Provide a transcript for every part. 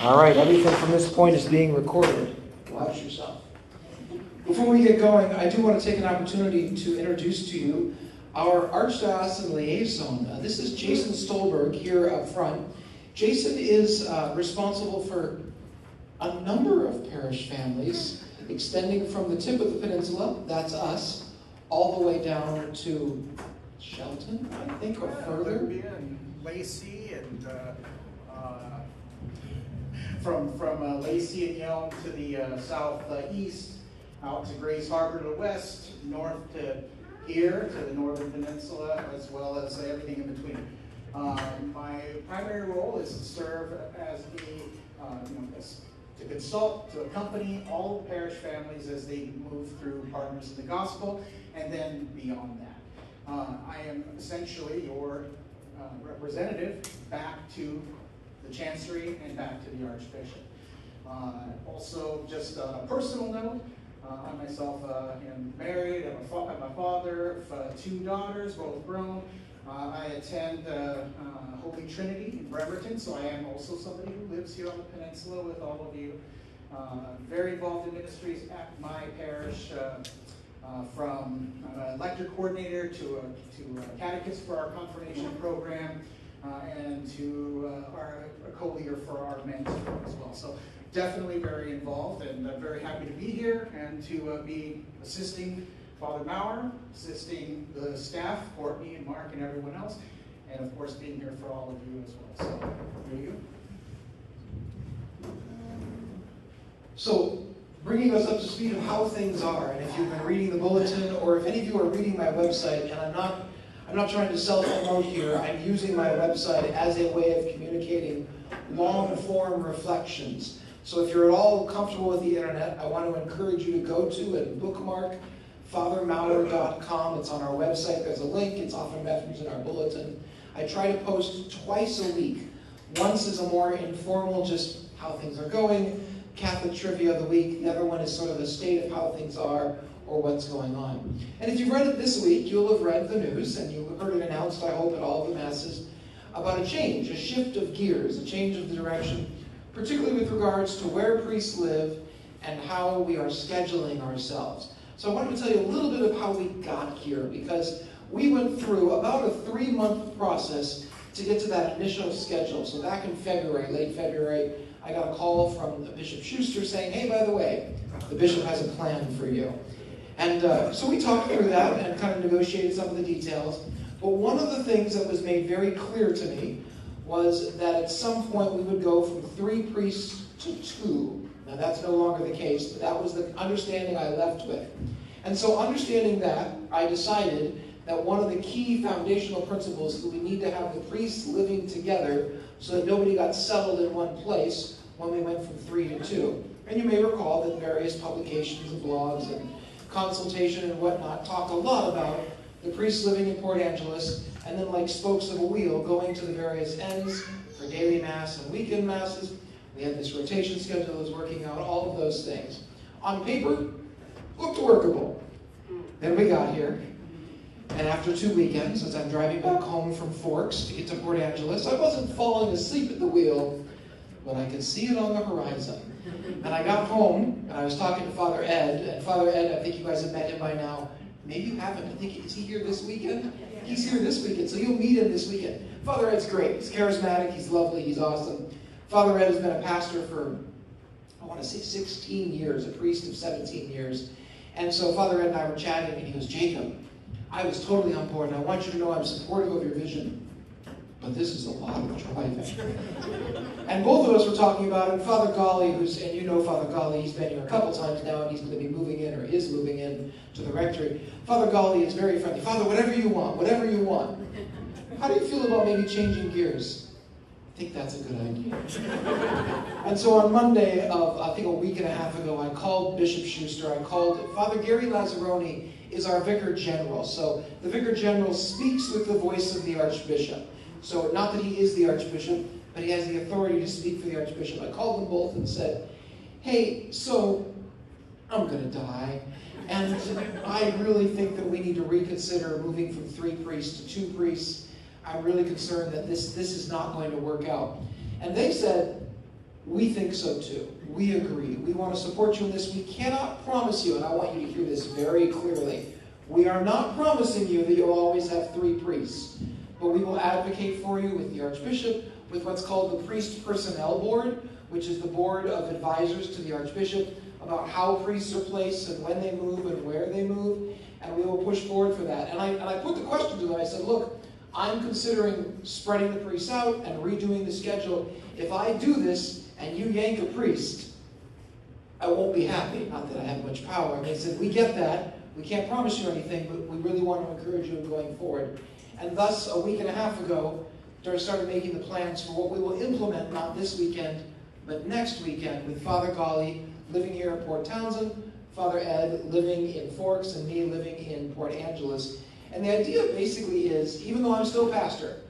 All right, everything from this point is being recorded. Watch yourself. Before we get going, I do want to take an opportunity to introduce to you our Archdiocesan liaison. This is Jason Stolberg here up front. Jason is responsible for a number of parish families, extending from the tip of the peninsula, that's us, all the way down to Shelton, I think, or further. And Lacey and from Lacey and Yelm to the southeast, out to Grays Harbor to the west, north to here to the northern peninsula, as well as everything in between. My primary role is to serve as to consult, to accompany all the parish families as they move through Partners in the Gospel, and then beyond that. I am essentially your representative back to the chancery and back to the archbishop. Also, just on a personal note, I myself am married. I'm a father of 2 daughters, both grown. I attend Holy Trinity in Bremerton, so I am also somebody who lives here on the peninsula with all of you. Very involved in ministries at my parish, from lecture coordinator to a catechist for our confirmation program, and to a co-leader for our men's group as well. So definitely very involved, and I'm very happy to be here and to be assisting Father Maurer, assisting the staff, Courtney and Mark and everyone else, and of course being here for all of you as well. So there you go. So bringing us up to speed of how things are, and if you've been reading the bulletin, or if any of you are reading my website, and I'm not trying to self-promote here, I'm using my website as a way of communicating long-form reflections. So if you're at all comfortable with the internet, I want to encourage you to go to and bookmark fathermaurer.com. It's on our website. There's a link. It's often referenced in our bulletin. I try to post twice a week. Once is a more informal, just how things are going, Catholic trivia of the week. The other one is sort of a state of how things are or what's going on. And if you've read it this week, you'll have read the news, and you've heard it announced, I hope, at all the masses, about a change, a shift of gears, a change of the direction, particularly with regards to where priests live and how we are scheduling ourselves. So I wanted to tell you a little bit of how we got here, because we went through about a 3-month process to get to that initial schedule. So back in February, late February, I got a call from Bishop Schuster saying, hey, by the way, the bishop has a plan for you. And so we talked through that and kind of negotiated some of the details. But one of the things that was made very clear to me was that at some point we would go from 3 priests to 2. Now that's no longer the case, but that was the understanding I left with. And so understanding that, I decided that one of the key foundational principles is that we need to have the priests living together so that nobody got settled in one place when we went from 3 to 2. And you may recall that various publications and blogs and consultation and whatnot talk a lot about the priests living in Port Angeles, and then like spokes of a wheel going to the various ends for daily mass and weekend masses. We had this rotation schedule that was working out, all of those things. On paper, looked workable. Then we got here, and after 2 weekends, as I'm driving back home from Forks to get to Port Angeles, I wasn't falling asleep at the wheel, but I could see it on the horizon. And I got home, and I was talking to Father Ed, and Father Ed, I think you guys have met him by now. Maybe you haven't. I think, is he here this weekend? He's here this weekend, so you'll meet him this weekend. Father Ed's great. He's charismatic, he's lovely, he's awesome. Father Ed has been a pastor for, I want to say 16 years, a priest of 17 years. And so Father Ed and I were chatting, and he goes, Jacob, I was totally on board, and I want you to know I'm supportive of your vision, but this is a lot of driving. And both of us were talking about it. Father Gali, and you know Father Gali, he's been here a couple times now, and he's going to be moving in, or is moving in, to the rectory. Father Gali is very friendly. Father, whatever you want, whatever you want. How do you feel about maybe changing gears? I think that's a good idea. And so on Monday of, I think a week and a half ago, I called Bishop Schuster. I called Father Gary Lazzaroni is our Vicar General. So the Vicar General speaks with the voice of the Archbishop. So not that he is the Archbishop, but he has the authority to speak for the Archbishop. I called them both and said, hey, so I'm going to die. And I really think that we need to reconsider moving from 3 priests to 2 priests. I'm really concerned that this is not going to work out. And they said, We think so too. We agree. We want to support you in this. We cannot promise you, and I want you to hear this very clearly, we are not promising you that you'll always have 3 priests, but we will advocate for you with the Archbishop, with what's called the Priest Personnel Board, which is the board of advisors to the Archbishop about how priests are placed and when they move and where they move, and we will push forward for that. And I put the question to them. I said, look, I'm considering spreading the priests out and redoing the schedule. If I do this and you yank a priest, I won't be happy. Not that I have much power. And they said, we get that. We can't promise you anything, but we really want to encourage you in going forward. And thus, a week and a half ago, I started making the plans for what we will implement, not this weekend, but next weekend, with Father Gali living here in Port Townsend, Father Ed living in Forks, and me living in Port Angeles. And the idea basically is, even though I'm still pastor,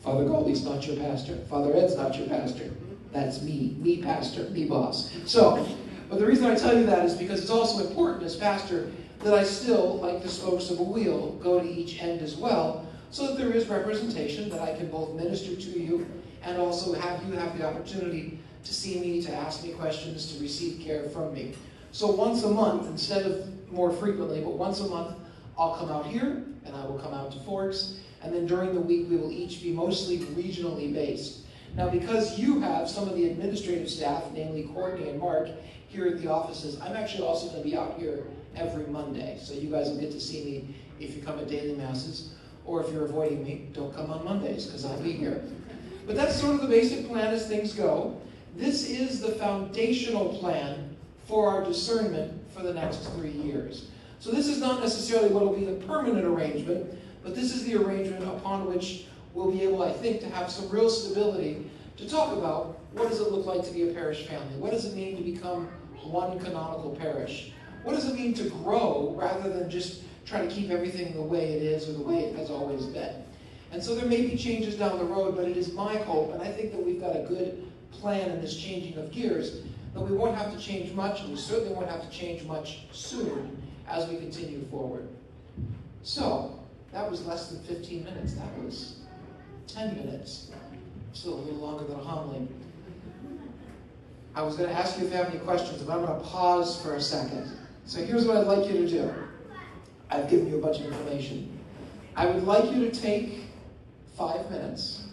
Father Gali's not your pastor, Father Ed's not your pastor, that's me pastor, me boss. So, but the reason I tell you that is because it's also important as pastor that I still, like the spokes of a wheel, go to each end as well, so that there is representation, that I can both minister to you and also have you have the opportunity to see me, to ask me questions, to receive care from me. So once a month, instead of more frequently, but once a month, I'll come out here, and I will come out to Forks, and then during the week we will each be mostly regionally based. Now, because you have some of the administrative staff, namely Courtney and Mark, here at the offices, I'm actually also going to be out here every Monday, so you guys will get to see me if you come at daily masses, or if you're avoiding me, don't come on Mondays, because I'll be here. But that's sort of the basic plan as things go. This is the foundational plan for our discernment for the next 3 years. So this is not necessarily what will be the permanent arrangement, but this is the arrangement upon which we'll be able, I think, to have some real stability to talk about what does it look like to be a parish family? What does it mean to become one canonical parish? What does it mean to grow rather than just try to keep everything the way it is or the way it has always been? And so there may be changes down the road, but it is my hope, and I think that we've got a good plan in this changing of gears, that we won't have to change much, and we certainly won't have to change much soon as we continue forward. So, that was less than 15 minutes. That was 10 minutes. Still a little longer than a homily. I was going to ask you if you have any questions, but I'm going to pause for a second. So here's what I'd like you to do. I've given you a bunch of information. I would like you to take 5 minutes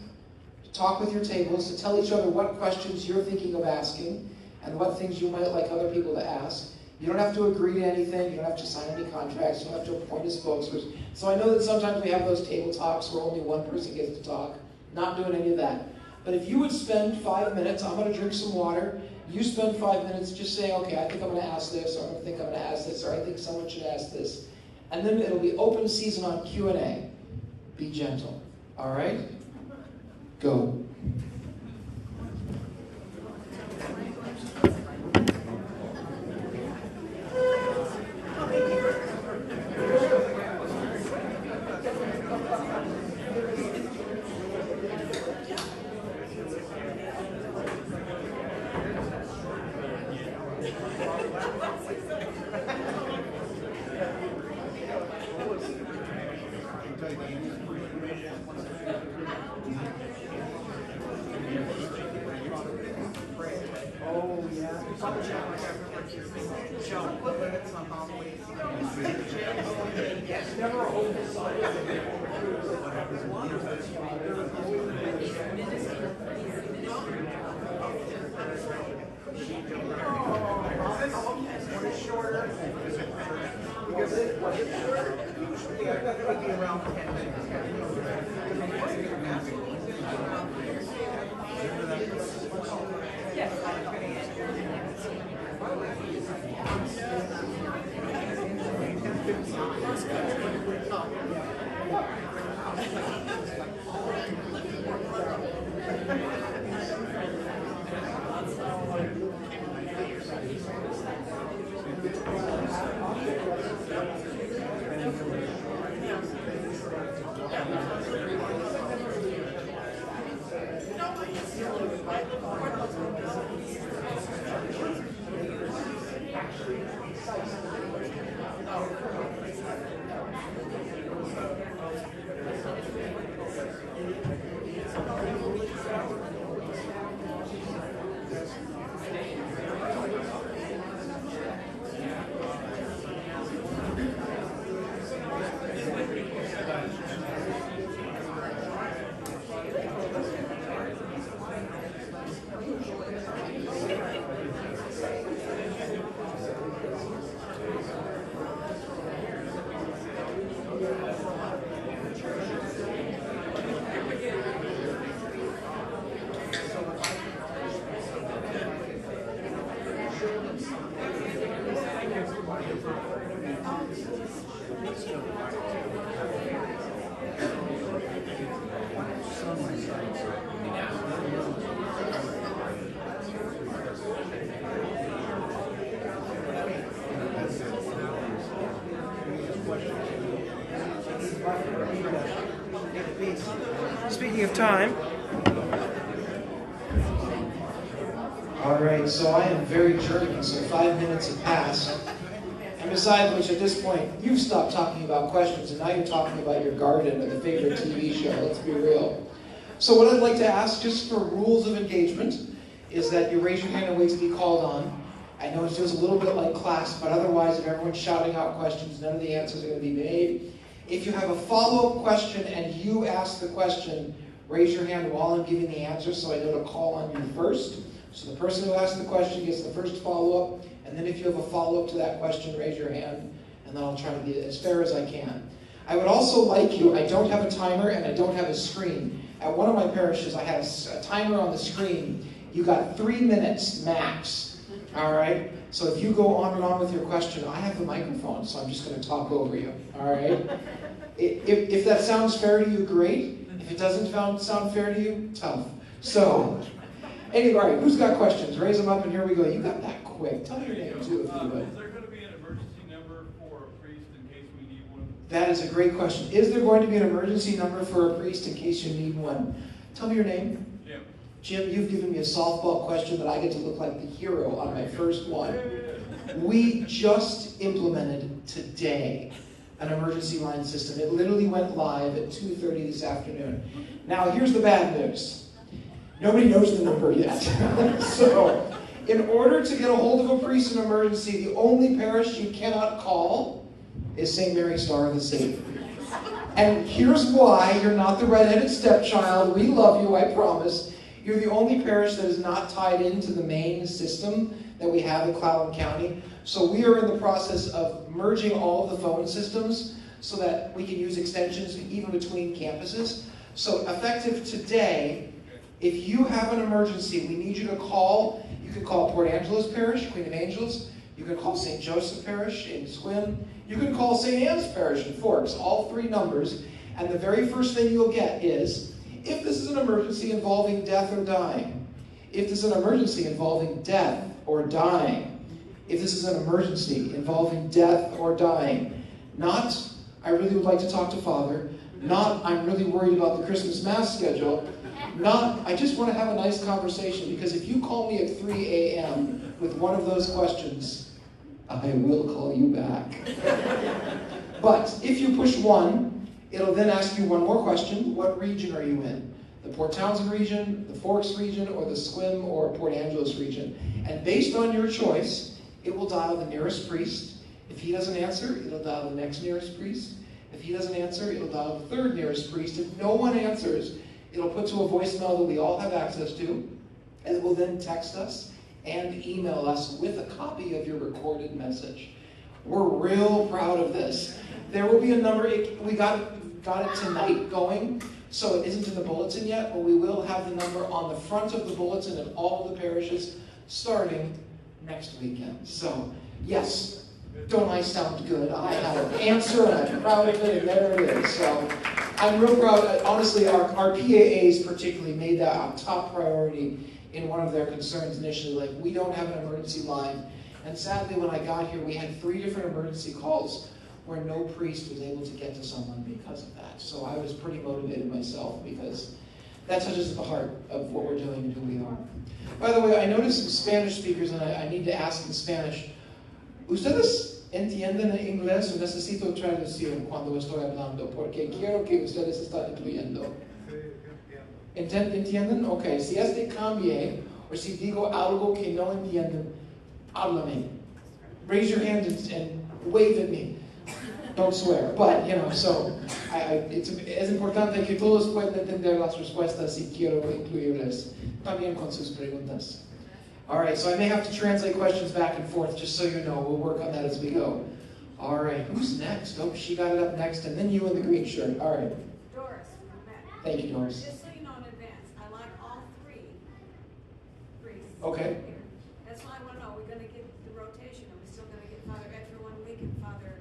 to talk with your tables, to tell each other what questions you're thinking of asking and what things you might like other people to ask. You don't have to agree to anything. You don't have to sign any contracts. You don't have to appoint a spokesperson. So I know that sometimes we have those table talks where only one person gets to talk. Not doing any of that. But if you would spend 5 minutes, I'm going to drink some water. You spend 5 minutes just saying, okay, I think I'm going to ask this, or I think I'm going to ask this, or I think someone should ask this. And then it'll be open season on Q&A. Be gentle. All right? Go. Speaking of time, all right, so I am very German, so 5 minutes have passed. And besides which, at this point, you've stopped talking about questions, and now you're talking about your garden or the favorite TV show. Let's be real. So what I'd like to ask, just for rules of engagement, is that you raise your hand and wait to be called on. I know it feels a little bit like class, but otherwise, if everyone's shouting out questions, none of the answers are going to be made. If you have a follow-up question and you ask the question, raise your hand while I'm giving the answer so I know to call on you first. So the person who asked the question gets the first follow-up, and then if you have a follow-up to that question, raise your hand, and then I'll try to be as fair as I can. I would also like you, I don't have a timer and I don't have a screen. At one of my parishes, I had a timer on the screen. You got 3 minutes max, all right? So if you go on and on with your question, I have the microphone, so I'm just going to talk over you, all right? If that sounds fair to you, great. If it doesn't sound fair to you, tough. So, anyway, all right, who's got questions? Raise them up, and here we go. You got that quick. Tell me your name, too, if you would. Is there going to be an emergency number for a priest in case we need one? That is a great question. Is there going to be an emergency number for a priest in case you need one? Tell me your name. Jim. Jim, you've given me a softball question that I get to look like the hero on my first one. We just implemented today an emergency line system. It literally went live at 2:30 this afternoon. Now, here's the bad news. Nobody knows the number yet. So, in order to get a hold of a priest in emergency, the only parish you cannot call is St. Mary Star of the Sea. And here's why. You're not the redheaded stepchild. We love you, I promise. You're the only parish that is not tied into the main system that we have in Clallam County. So we are in the process of merging all of the phone systems so that we can use extensions even between campuses. So effective today, if you have an emergency, we need you to call. You can call Port Angeles Parish, Queen of Angels. You can call St. Joseph Parish in Sequim. You can call St. Anne's Parish in Forks, all 3 numbers. And the very first thing you'll get is, if this is an emergency involving death or dying, if this is an emergency involving death or dying, if this is an emergency involving death or dying, not, I really would like to talk to Father, not, I'm really worried about the Christmas Mass schedule, not, I just want to have a nice conversation, because if you call me at 3 a.m. with one of those questions, I will call you back. But if you push 1, it'll then ask you one more question. What region are you in? The Port Townsend region, the Forks region, or the Sequim or Port Angeles region? And based on your choice, it will dial the nearest priest. If he doesn't answer, it'll dial the next nearest priest. If he doesn't answer, it'll dial the 3rd nearest priest. If no one answers, it'll put to a voicemail that we all have access to, and it will then text us and email us with a copy of your recorded message. We're real proud of this. There will be a number, we got it tonight going, so it isn't in the bulletin yet, but we will have the number on the front of the bulletin in all of the parishes starting next weekend. So, yes, don't I sound good? I have an answer, and I'm proud of it, and there it is. So, I'm real proud. Honestly, our PAAs particularly made that a top priority in one of their concerns initially. Like, we don't have an emergency line. And sadly, when I got here, we had 3 different emergency calls where no priest was able to get to someone because of that. So I was pretty motivated myself, because that touches at the heart of what we're doing and who we are. By the way, I noticed some Spanish speakers, and I need to ask in Spanish, ¿Ustedes entienden inglés o necesito traducción cuando estoy hablando? Porque quiero que ustedes están incluyendo. ¿Entienden? Ok, si cambie, o si digo algo que no entienden, háblame. Raise your hand and wave at me. Don't swear. But, so es importante que todos puedan entender las respuestas y quiero incluirles también con sus preguntas. All right, so I may have to translate questions back and forth, just so you know. We'll work on that as we go. All right, who's next? Oh, she got it up next, and then you in the green shirt. All right. Doris. Thank you, Doris. Just so you know in advance, I like all 3 priests. Okay. Here. That's why I want to know, we're going to get the rotation, are we still going to get Father Ed for 1 week and Father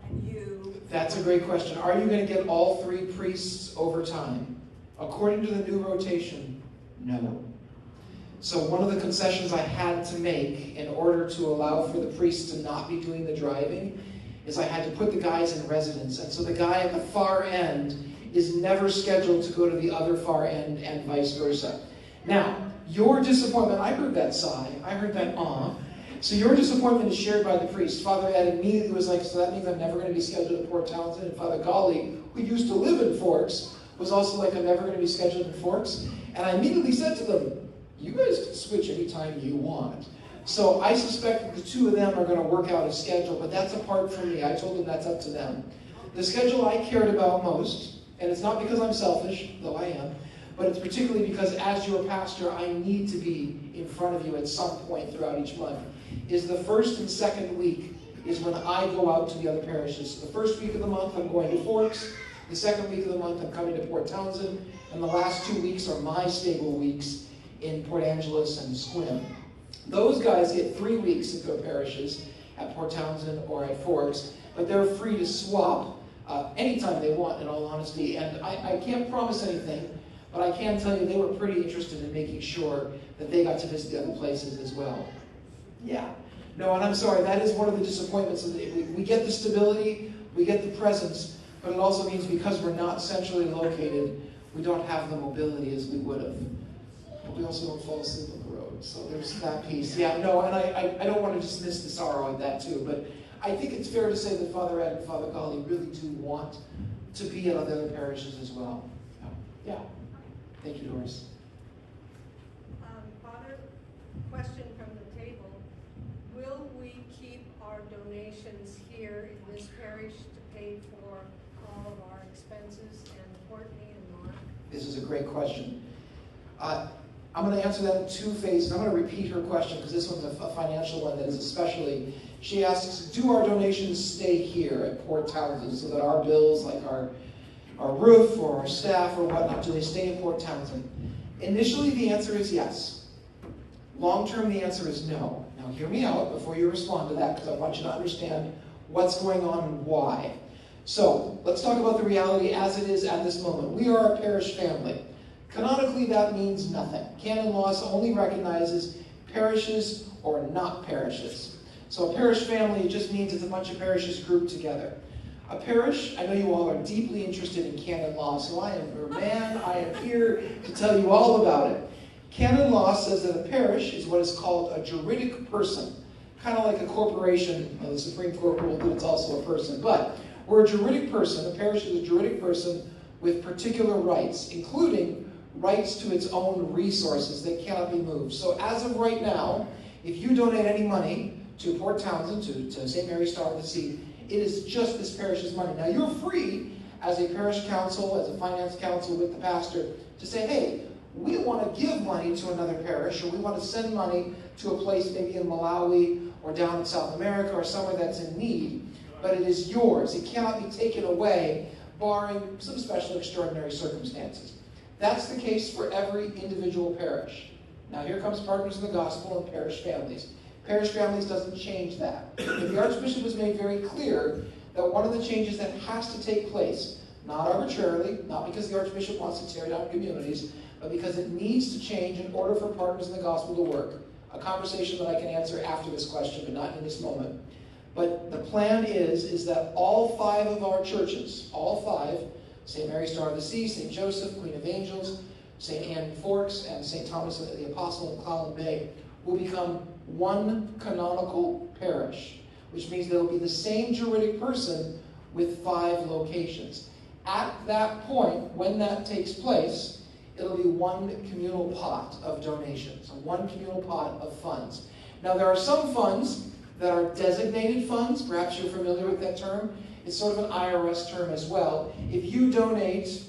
and you. That's a great question. Are you going to get all 3 priests over time? According to the new rotation, no. So one of the concessions I had to make in order to allow for the priests to not be doing the driving is I had to put the guys in residence. And so the guy at the far end is never scheduled to go to the other far end and vice versa. Now, your disappointment, I heard that sigh, I heard that so your disappointment is shared by the priest. Father Ed immediately was like, so that means I'm never going to be scheduled at Port Townsend. And Father Gali, who used to live in Forks, was also like, I'm never going to be scheduled in Forks. And I immediately said to them, you guys can switch anytime you want. So I suspect that the 2 of them are going to work out a schedule, but that's apart from me. I told them that's up to them. The schedule I cared about most, and it's not because I'm selfish, though I am, but it's particularly because as your pastor, I need to be in front of you at some point throughout each month, is the first and second week is when I go out to the other parishes. So the first week of the month, I'm going to Forks. The second week of the month, I'm coming to Port Townsend. And the last 2 weeks are my stable weeks in Port Angeles and Sequim. Those guys get 3 weeks at their parishes at Port Townsend or at Forks, but they're free to swap anytime they want, in all honesty. And I can't promise anything, but I can tell you they were pretty interested in making sure that they got to visit the other places as well. Yeah. No, and I'm sorry, that is one of the disappointments. We get the stability, we get the presence, but it also means because we're not centrally located, we don't have the mobility as we would have. But we also don't fall asleep on the road, so there's that piece. Yeah, no, and I don't want to dismiss the sorrow of that too, but I think it's fair to say that Father Ed and Father Gali really do want to be at other parishes as well. Yeah. Thank you, Doris. Father, question from the table. Will we keep our donations here in this parish to pay for all of our expenses and Courtney and Mark? This is a great question. I'm going to answer that in 2 phases. I'm going to repeat her question because this one's a financial one that is especially. She asks, do our donations stay here at Port Townsend so that our bills, like our roof or our staff or whatnot, do they stay in Port Townsend? Initially, the answer is yes. Long-term, the answer is no. Now, hear me out before you respond to that because I want you to understand what's going on and why. So, let's talk about the reality as it is at this moment. We are a parish family. Canonically, that means nothing. Canon law only recognizes parishes or not parishes. So a parish family, it just means it's a bunch of parishes grouped together. A parish, I know you all are deeply interested in canon law, so I am your man. I am here to tell you all about it. Canon law says that a parish is what is called a juridic person, kind of like a corporation. Well, the Supreme Court ruled that it's also a person, but we're a juridic person. A parish is a juridic person with particular rights, including rights to its own resources that cannot be moved. So as of right now, if you donate any money to Port Townsend, to St. Mary's Star of the Sea, it is just this parish's money. Now you're free as a parish council, as a finance council with the pastor, to say, hey, we want to give money to another parish, or we want to send money to a place maybe in Malawi or down in South America or somewhere that's in need, but it is yours. It cannot be taken away, barring some special extraordinary circumstances. That's the case for every individual parish. Now here comes Partners in the Gospel and parish families. Parish families doesn't change that. But the Archbishop has made very clear that one of the changes that has to take place, not arbitrarily, not because the Archbishop wants to tear down communities, but because it needs to change in order for Partners in the Gospel to work. A conversation that I can answer after this question, but not in this moment. But the plan is that all 5 of our churches, all 5, St. Mary's Star of the Sea, St. Joseph, Queen of Angels, St. Anne in Forks, and St. Thomas the Apostle in Clallam Bay will become one canonical parish, which means they'll be the same juridic person with 5 locations. At that point, when that takes place, it'll be one communal pot of donations, one communal pot of funds. Now, there are some funds that are designated funds. Perhaps you're familiar with that term. It's sort of an IRS term as well. If you donate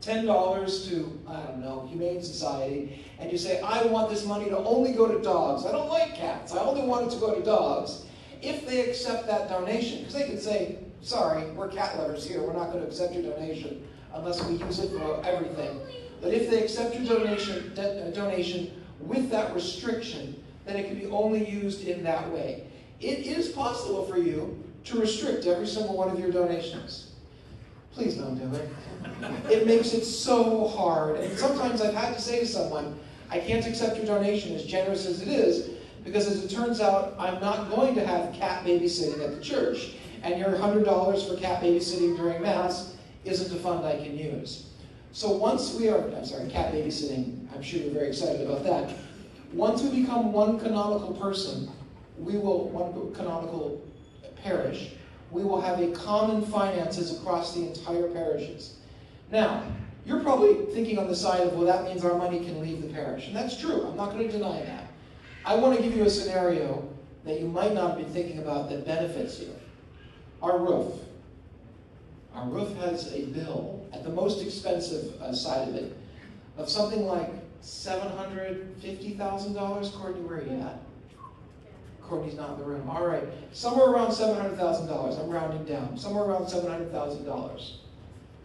$10 to, I don't know, Humane Society, and you say, I want this money to only go to dogs. I don't like cats. I only want it to go to dogs. If they accept that donation, because they can say, sorry, we're cat lovers here. We're not going to accept your donation unless we use it for everything. But if they accept your donation with that restriction, then it can be only used in that way. it is possible for you to restrict every single one of your donations. Please don't do it. It makes it so hard. And sometimes I've had to say to someone, I can't accept your donation, as generous as it is, because as it turns out, I'm not going to have cat babysitting at the church. And your $100 for cat babysitting during Mass isn't a fund I can use. So once we are, cat babysitting, I'm sure you're very excited about that. Once we become one canonical person, one canonical parish, we will have a common finances across the entire parishes. Now, you're probably thinking on the side of, well, that means our money can leave the parish. And that's true. I'm not going to deny that. I want to give you a scenario that you might not have been thinking about that benefits you. Our roof. Our roof has a bill, at the most expensive side of it, of something like $750,000. Courtney, where are you at? Courtney's not in the room. All right. Somewhere around $700,000. I'm rounding down. Somewhere around $700,000.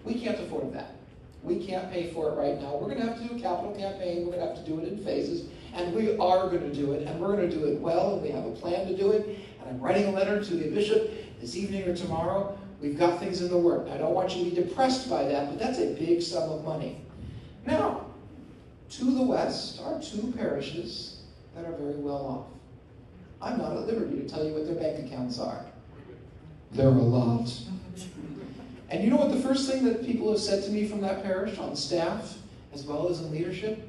We can't afford that. We can't pay for it right now. We're going to have to do a capital campaign. We're going to have to do it in phases. And we are going to do it. And we're going to do it well. And we have a plan to do it. And I'm writing a letter to the bishop this evening or tomorrow. We've got things in the work. I don't want you to be depressed by that, but that's a big sum of money. Now, to the west are two parishes that are very well off. I'm not at liberty to tell you what their bank accounts are. They're a lot. And you know what the first thing that people have said to me from that parish, on staff, as well as in leadership?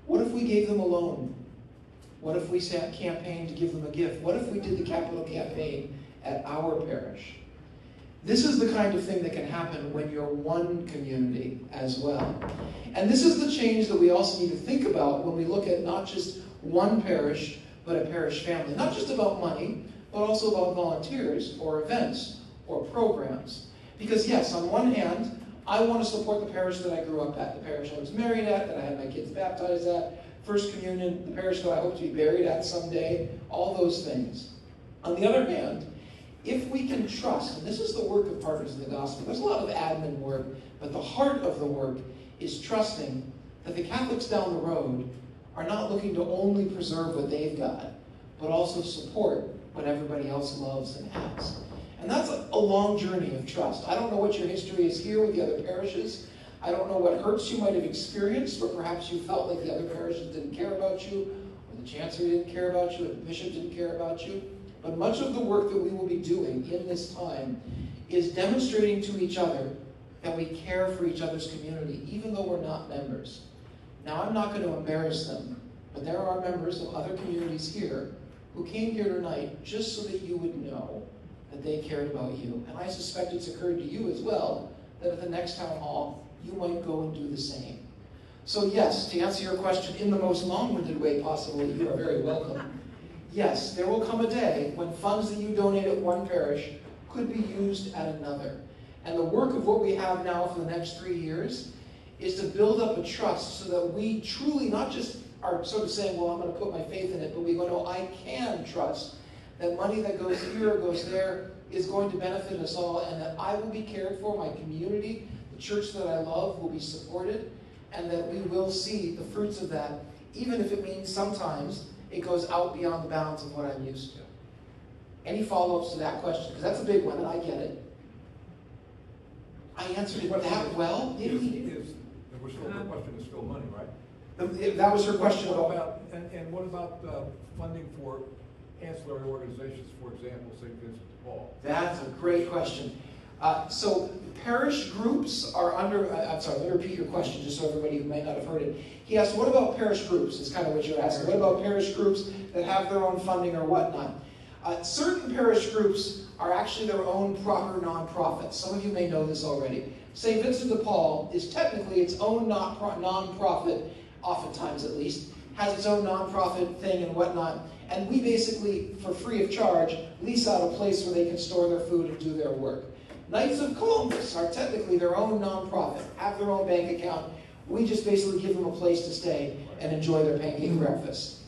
What if we gave them a loan? What if we campaigned to give them a gift? What if we did the capital campaign at our parish? This is the kind of thing that can happen when you're one community as well. And this is the change that we also need to think about when we look at not just one parish, but a parish family. Not just about money, but also about volunteers or events or programs. Because yes, on one hand, I want to support the parish that I grew up at, the parish I was married at, that I had my kids baptized at, First Communion, the parish that I hope to be buried at someday, all those things. On the other hand, if we can trust, and this is the work of partners in the gospel, there's a lot of admin work, but the heart of the work is trusting that the Catholics down the road are not looking to only preserve what they've got, but also support what everybody else loves and has. And that's a long journey of trust. I don't know what your history is here with the other parishes. I don't know what hurts you might have experienced, where perhaps you felt like the other parishes didn't care about you, or the chancery didn't care about you, or the bishop didn't care about you. But much of the work that we will be doing in this time is demonstrating to each other that we care for each other's community, even though we're not members. Now, I'm not going to embarrass them, but there are members of other communities here who came here tonight just so that you would know that they cared about you. And I suspect it's occurred to you as well, that at the next town hall, you might go and do the same. So yes, to answer your question in the most long-winded way possible, you are very welcome. Yes, there will come a day when funds that you donate at one parish could be used at another. And the work of what we have now for the next 3 years is to build up a trust so that we truly not just are sort of saying, well, I'm going to put my faith in it, but we go, no, I can trust that money that goes here or goes there is going to benefit us all, and that I will be cared for, my community, the church that I love will be supported, and that we will see the fruits of that, even if it means sometimes it goes out beyond the bounds of what I'm used to. Any follow-ups to that question? Because that's a big one, and I get it. I answered it that well? The question is still money, right? That was her question. What about, and what about funding for ancillary organizations, for example, St. Vincent de Paul? That's a great question. So parish groups are under, I'm sorry, let me repeat your question just so everybody who might not have heard it. He asked, what about parish groups? Is kind of what you're asking. What about parish groups that have their own funding or whatnot? Certain parish groups are actually their own proper nonprofits. Some of you may know this already. St. Vincent de Paul is technically its own nonprofit, oftentimes at least, has its own nonprofit thing and whatnot. And we basically, for free of charge, lease out a place where they can store their food and do their work. Knights of Columbus are technically their own nonprofit, have their own bank account. We just basically give them a place to stay and enjoy their pancake breakfast.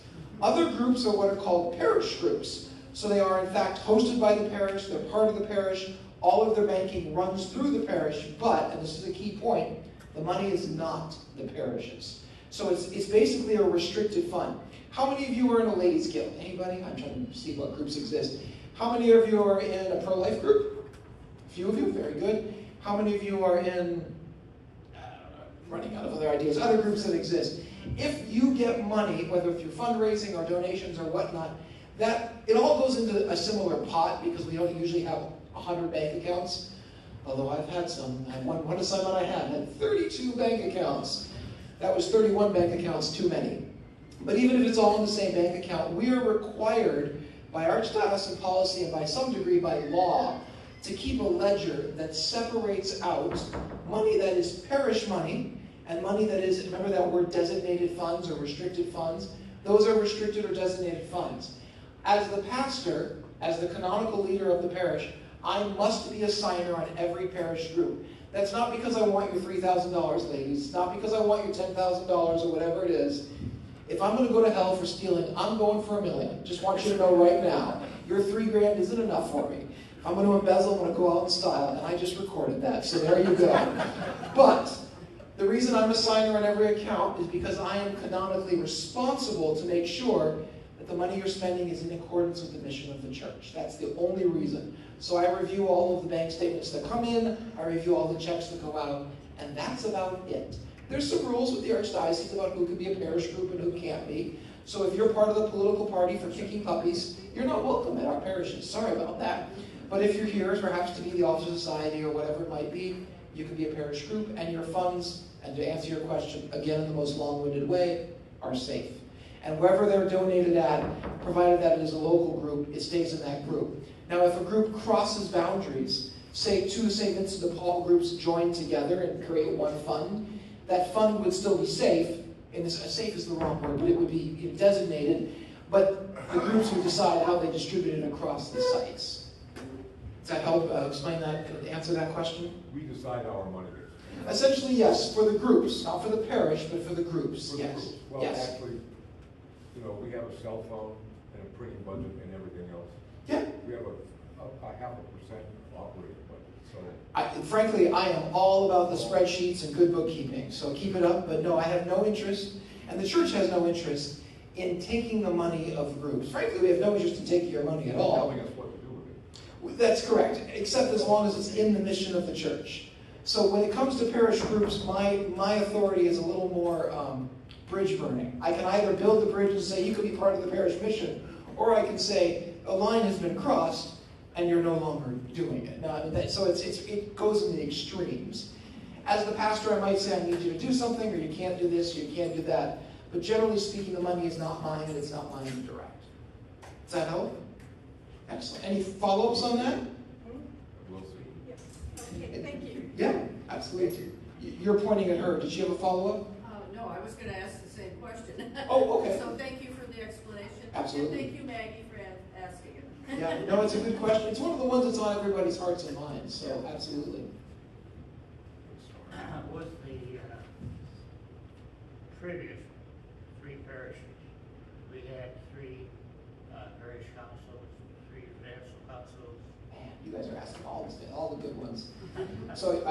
Other groups are what are called parish groups. So they are in fact hosted by the parish, they're part of the parish, all of their banking runs through the parish, but, and this is a key point, the money is not the parish's. So it's basically a restricted fund. How many of you are in a ladies' guild? Anybody? I'm trying to see what groups exist. How many of you are in a pro-life group? A few of you, very good. How many of you are in, running out of other ideas, other groups that exist? If you get money, whether through fundraising or donations or whatnot, that it all goes into a similar pot because we don't usually have 100 bank accounts. Although I've had some. One assignment I had 32 bank accounts. That was 31 bank accounts too many. But even if it's all in the same bank account, we are required by archdiocesan policy and by some degree by law to keep a ledger that separates out money that is parish money and money that is, remember that word, designated funds or restricted funds? Those are restricted or designated funds. As the pastor, as the canonical leader of the parish, I must be a signer on every parish group. That's not because I want your $3,000, ladies. It's not because I want your $10,000 or whatever it is. If I'm going to go to hell for stealing, I'm going for $1 million. Just want you to know right now. Your $3,000 isn't enough for me. If I'm going to embezzle, I'm going to go out in style. And I just recorded that, so there you go. But the reason I'm a signer on every account is because I am canonically responsible to make sure that the money you're spending is in accordance with the mission of the church. That's the only reason. So I review all of the bank statements that come in, I review all the checks that go out, and that's about it. There's some rules with the archdiocese about who can be a parish group and who can't be. So if you're part of the political party for kicking puppies, you're not welcome at our parishes. Sorry about that. But if you're here perhaps to be the Officer Society or whatever it might be, you can be a parish group, and your funds, and to answer your question, again in the most long-winded way, are safe. And wherever they're donated at, provided that it is a local group, it stays in that group. Now, if a group crosses boundaries, say two St. Vincent de Paul groups join together and create one fund, that fund would still be safe. And safe is the wrong word, but it would be designated. But the groups would decide how they distribute it across the sites. Does that help explain that, answer that question? We decide how our money is. Essentially, yes, for the groups, not for the parish, but for the groups. For the yes. groups. Well, yes. actually, you know, we have a cell phone and a printing budget and everything else. Yeah. We have a 0.5% operating budget. So, frankly, I am all about the spreadsheets and good bookkeeping. So keep it up. But no, I have no interest, and the church has no interest in taking the money of groups. Frankly, we have no interest in taking your money at all. Telling us what to do with it. That's correct, except as long as it's in the mission of the church. So when it comes to parish groups, my authority is a little more bridge burning. I can either build the bridge and say you could be part of the parish mission, or I can say a line has been crossed and you're no longer doing it. Now, so it goes in the extremes. As the pastor, I might say I need you to do something, or you can't do this, or you can't do that. But generally speaking, the money is not mine, and it's not mine to direct. Does that help? Excellent. Any follow-ups on that? We'll see. Yeah. Okay, thank you. Yeah, absolutely. You're pointing at her. Did she have a follow-up? No, I was going to ask the same question. Oh, okay. So thank you for the explanation. Absolutely. And thank you, Maggie, for asking it. Yeah, no, it's a good question. It's one of the ones that's on everybody's hearts and minds, so absolutely. With the previous 3 parishes, we had 3 parish councils, 3 financial councils. Man, you guys are asking all the good ones. So,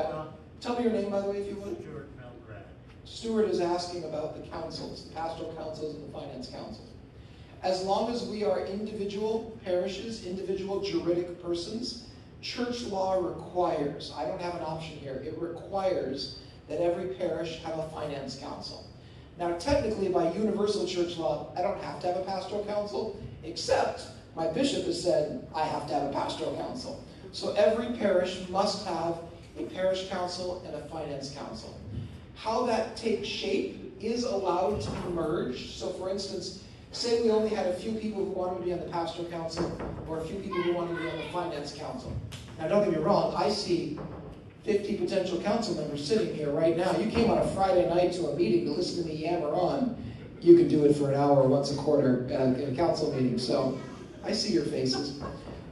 tell me your name, by the way, if you would. Stuart Milgrad. Stuart is asking about the councils, the pastoral councils and the finance councils. As long as we are individual parishes, individual juridic persons, church law requires, I don't have an option here, it requires that every parish have a finance council. Now, technically, by universal church law, I don't have to have a pastoral council, except my bishop has said I have to have a pastoral council. So every parish must have a parish council and a finance council. How that takes shape is allowed to be merged. So for instance, say we only had a few people who wanted to be on the pastoral council or a few people who wanted to be on the finance council. Now don't get me wrong, I see 50 potential council members sitting here right now. You came on a Friday night to a meeting to listen to me yammer on. You could do it for an hour once a quarter in a council meeting. So I see your faces.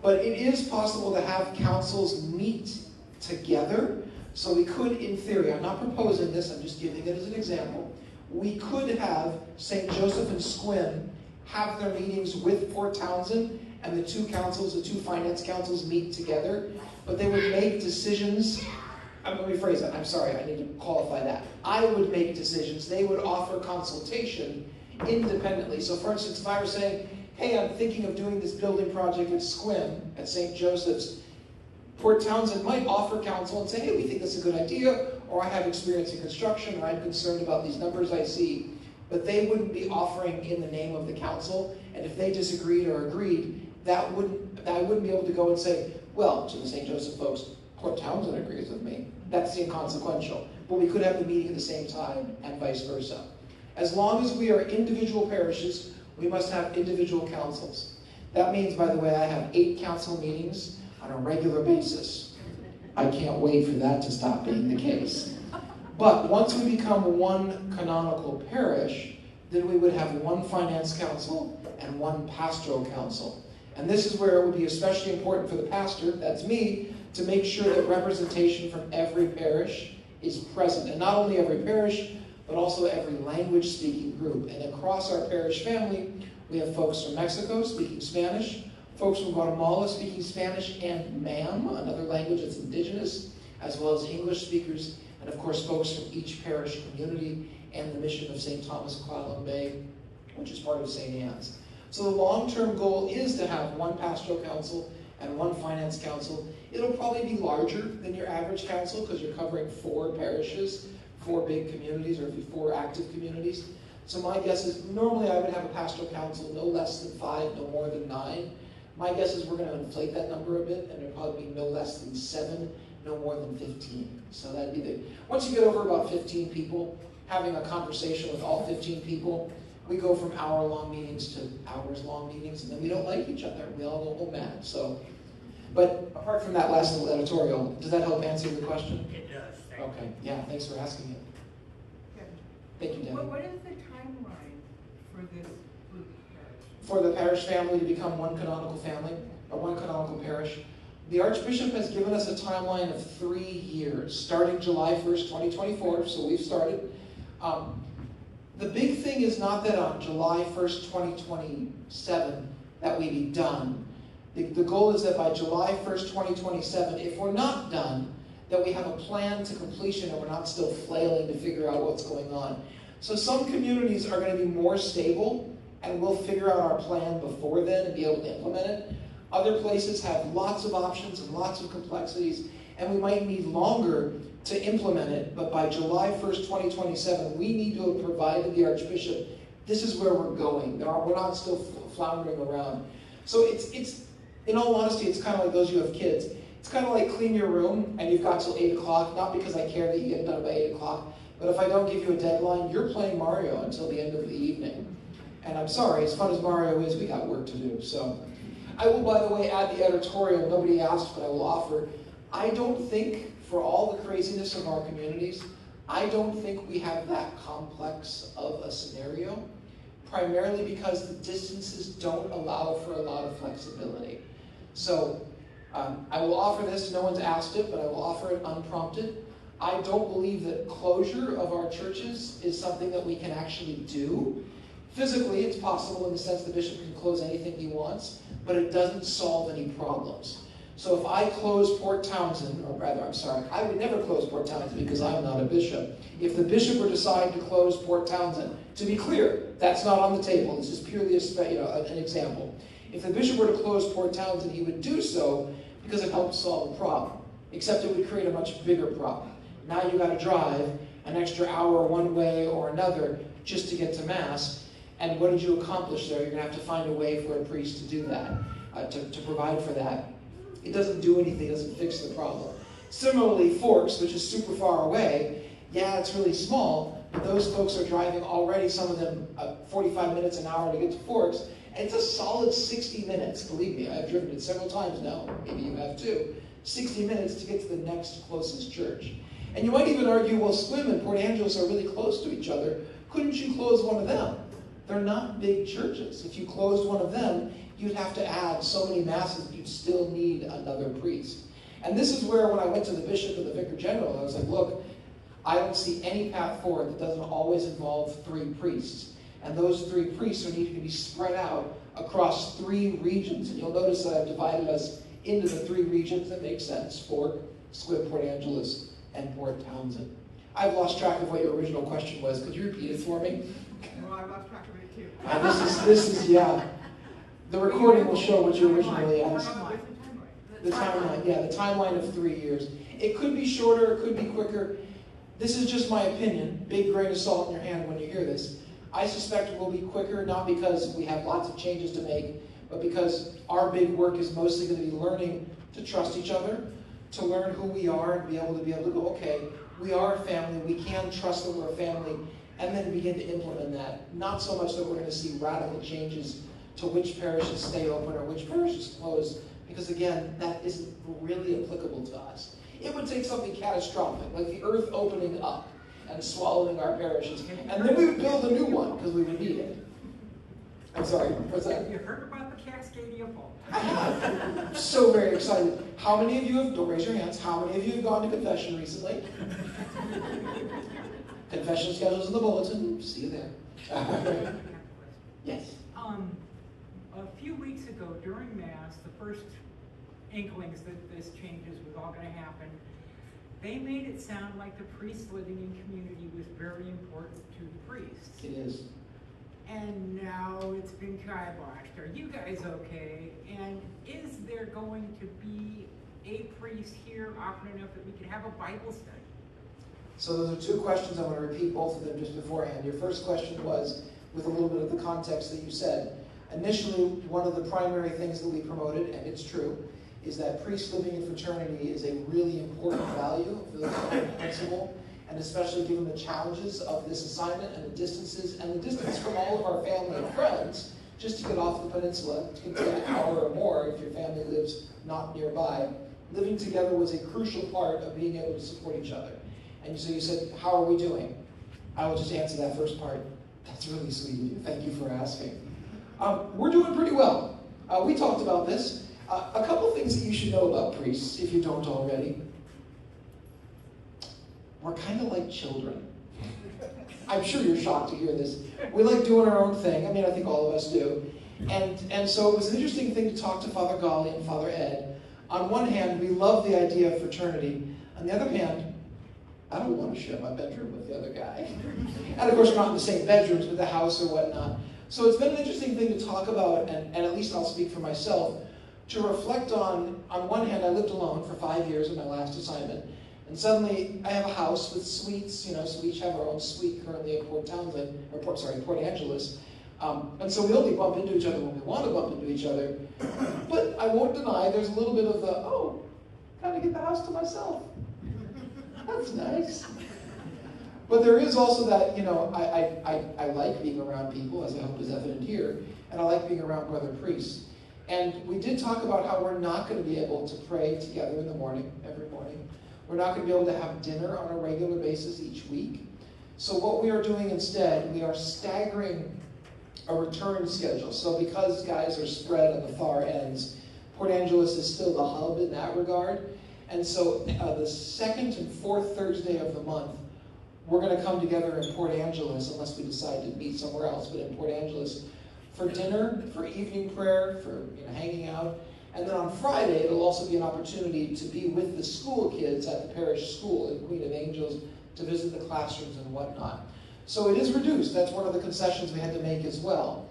But it is possible to have councils meet together. So we could, in theory, I'm not proposing this, I'm just giving it as an example. We could have St. Joseph and Sequim have their meetings with Port Townsend, and the 2 councils, the 2 finance councils meet together, but they would make decisions Let me rephrase that. I'm sorry, I need to qualify that. I would make decisions. They would offer consultation independently. So for instance, if I were saying, hey, I'm thinking of doing this building project at Sequim, at St. Joseph's, Port Townsend might offer counsel and say, hey, we think that's a good idea, or I have experience in construction, or I'm concerned about these numbers I see. But they wouldn't be offering in the name of the council, and if they disagreed or agreed, I wouldn't be able to go and say, well, to the St. Joseph folks, Port Townsend agrees with me. That's inconsequential. But we could have the meeting at the same time, and vice versa. As long as we are individual parishes, we must have individual councils. That means, by the way, I have 8 council meetings on a regular basis. I can't wait for that to stop being the case. But once we become one canonical parish, then we would have one finance council and one pastoral council. And this is where it would be especially important for the pastor, that's me, to make sure that representation from every parish is present. And not only every parish, but also every language-speaking group. And across our parish family, we have folks from Mexico speaking Spanish, folks from Guatemala speaking Spanish and ma'am, another language that's indigenous, as well as English speakers, and of course folks from each parish community and the mission of St. Thomas Aquinas Bay, which is part of St. Anne's. So the long-term goal is to have one pastoral council and one finance council. It'll probably be larger than your average council because you're covering 4 parishes, 4 big communities, or 4 active communities. So my guess is normally I would have a pastoral council no less than 5, no more than 9. My guess is we're going to inflate that number a bit, and it'll probably be no less than 7, no more than 15. So that'd be once you get over about 15 people, having a conversation with all 15 people, we go from hour-long meetings to hours-long meetings, and then we don't like each other. We all go home mad. So, but apart from that last little editorial, does that help answer the question? It does, thank you. Okay, yeah, thanks for asking it. Thank you, Debbie. What is the timeline for this group parish? For the parish family to become one canonical family, or one canonical parish, the Archbishop has given us a timeline of 3 years, starting July 1st, 2024, so we've started. The big thing is not that on July 1st, 2027, that we be done. The goal is that by July 1st, 2027, if we're not done, that we have a plan to completion and we're not still flailing to figure out what's going on. So some communities are going to be more stable and we'll figure out our plan before then and be able to implement it. Other places have lots of options and lots of complexities, and we might need longer to implement it, but by July 1st, 2027, we need to have provided the Archbishop, this is where we're going. We're not still floundering around. So it's in all honesty, it's kind of like those who have kids. It's kind of like clean your room and you've got till 8 o'clock, not because I care that you get it done by 8 o'clock, but if I don't give you a deadline, you're playing Mario until the end of the evening. And I'm sorry, as fun as Mario is, we got work to do. So I will, by the way, add the editorial. Nobody asked, but I will offer. I don't think, for all the craziness of our communities, I don't think we have that complex of a scenario, primarily because the distances don't allow for a lot of flexibility. So I will offer this. No one's asked it, but I will offer it unprompted. I don't believe that closure of our churches is something that we can actually do. Physically, it's possible in the sense the bishop can close anything he wants, but it doesn't solve any problems. So if I close Port Townsend, or rather, I'm sorry, I would never close Port Townsend because I'm not a bishop. If the bishop were to decide to close Port Townsend, to be clear, that's not on the table. This is purely an example. If the bishop were to close Port Townsend, he would do so because it helps solve the problem, except it would create a much bigger problem. Now you got to drive an extra hour one way or another just to get to Mass. And what did you accomplish there? You're going to have to find a way for a priest to do that, to provide for that. It doesn't do anything, it doesn't fix the problem. Similarly, Forks, which is super far away, yeah, it's really small, but those folks are driving already, some of them 45 minutes an hour to get to Forks, and it's a solid 60 minutes, believe me. I've driven it several times now, maybe you have too. 60 minutes to get to the next closest church. And you might even argue, well, Sequim and Port Angeles are really close to each other. Couldn't you close one of them? They're not big churches. If you closed one of them, you'd have to add so many masses, you'd still need another priest. And this is where, when I went to the bishop and the vicar general, I was like, look, I don't see any path forward that doesn't always involve 3 priests. And those 3 priests are needing to be spread out across 3 regions. And you'll notice that I've divided us into the 3 regions that make sense: Fork, Sequim, Port Angeles, and Port Townsend. I've lost track of what your original question was. Could you repeat it for me? Well, I lost track of it too. This is, yeah. The recording will show what you originally asked. The timeline, yeah, the timeline of 3 years. It could be shorter, it could be quicker. This is just my opinion. Big grain of salt in your hand when you hear this. I suspect it will be quicker, not because we have lots of changes to make, but because our big work is mostly going to be learning to trust each other, to learn who we are, and be able to go, okay, we are a family, we can trust that we're a family, and then begin to implement that. Not so much that we're going to see radical changes to which parishes stay open or which parishes close, because again, that isn't really applicable to us. It would take something catastrophic, like the earth opening up and swallowing our parishes, and then we would build a new one, because we would need it. I'm sorry, what's that? Have you heard about the Cascadia Fall? I have. I'm so very excited. How many of you have, don't raise your hands, how many of you have gone to confession recently? Confession schedule's in the bulletin. See you there. Yes. A few weeks ago during Mass, the first inklings that this changes was all going to happen, they made it sound like the priest living in community was very important to the priests. It is. And now it's been kiboshed. Are you guys okay? And is there going to be a priest here often enough that we could have a Bible study? So those are two questions. I want to repeat both of them just beforehand. Your first question was, with a little bit of the context that you said, initially one of the primary things that we promoted, and it's true, is that priest living in fraternity is a really important value, a really important principle, and especially given the challenges of this assignment and the distances, and the distance from all of our family and friends, just to get off the peninsula, to get an hour or more if your family lives not nearby. Living together was a crucial part of being able to support each other. And so you said, how are we doing? I will just answer that first part. That's really sweet of you. Thank you for asking. We're doing pretty well. We talked about this. A couple things that you should know about priests, if you don't already. We're kind of like children. I'm sure you're shocked to hear this. We like doing our own thing. I mean, I think all of us do. And so it was an interesting thing to talk to Father Gali and Father Ed. On one hand, we love the idea of fraternity. On the other hand, I don't want to share my bedroom with the other guy. And of course, we're not in the same bedrooms with the house or whatnot. So it's been an interesting thing to talk about, and at least I'll speak for myself, to reflect on one hand, I lived alone for 5 years in my last assignment, and suddenly I have a house with suites, so we each have our own suite currently at Port Angeles. And so we only bump into each other when we want to bump into each other. But I won't deny there's a little bit of the, kind of get the house to myself. That's nice. But there is also that, I like being around people, as I hope is evident here, and I like being around brother priests. And we did talk about how we're not going to be able to pray together in the morning, every morning. We're not going to be able to have dinner on a regular basis each week. So what we are doing instead, we are staggering a return schedule. So because guys are spread on the far ends, Port Angeles is still the hub in that regard. And so the second and fourth Thursday of the month, we're going to come together in Port Angeles, unless we decide to meet somewhere else, but in Port Angeles, for dinner, for evening prayer, for hanging out. And then on Friday, it'll also be an opportunity to be with the school kids at the parish school in Queen of Angels, to visit the classrooms and whatnot. So it is reduced. That's one of the concessions we had to make as well.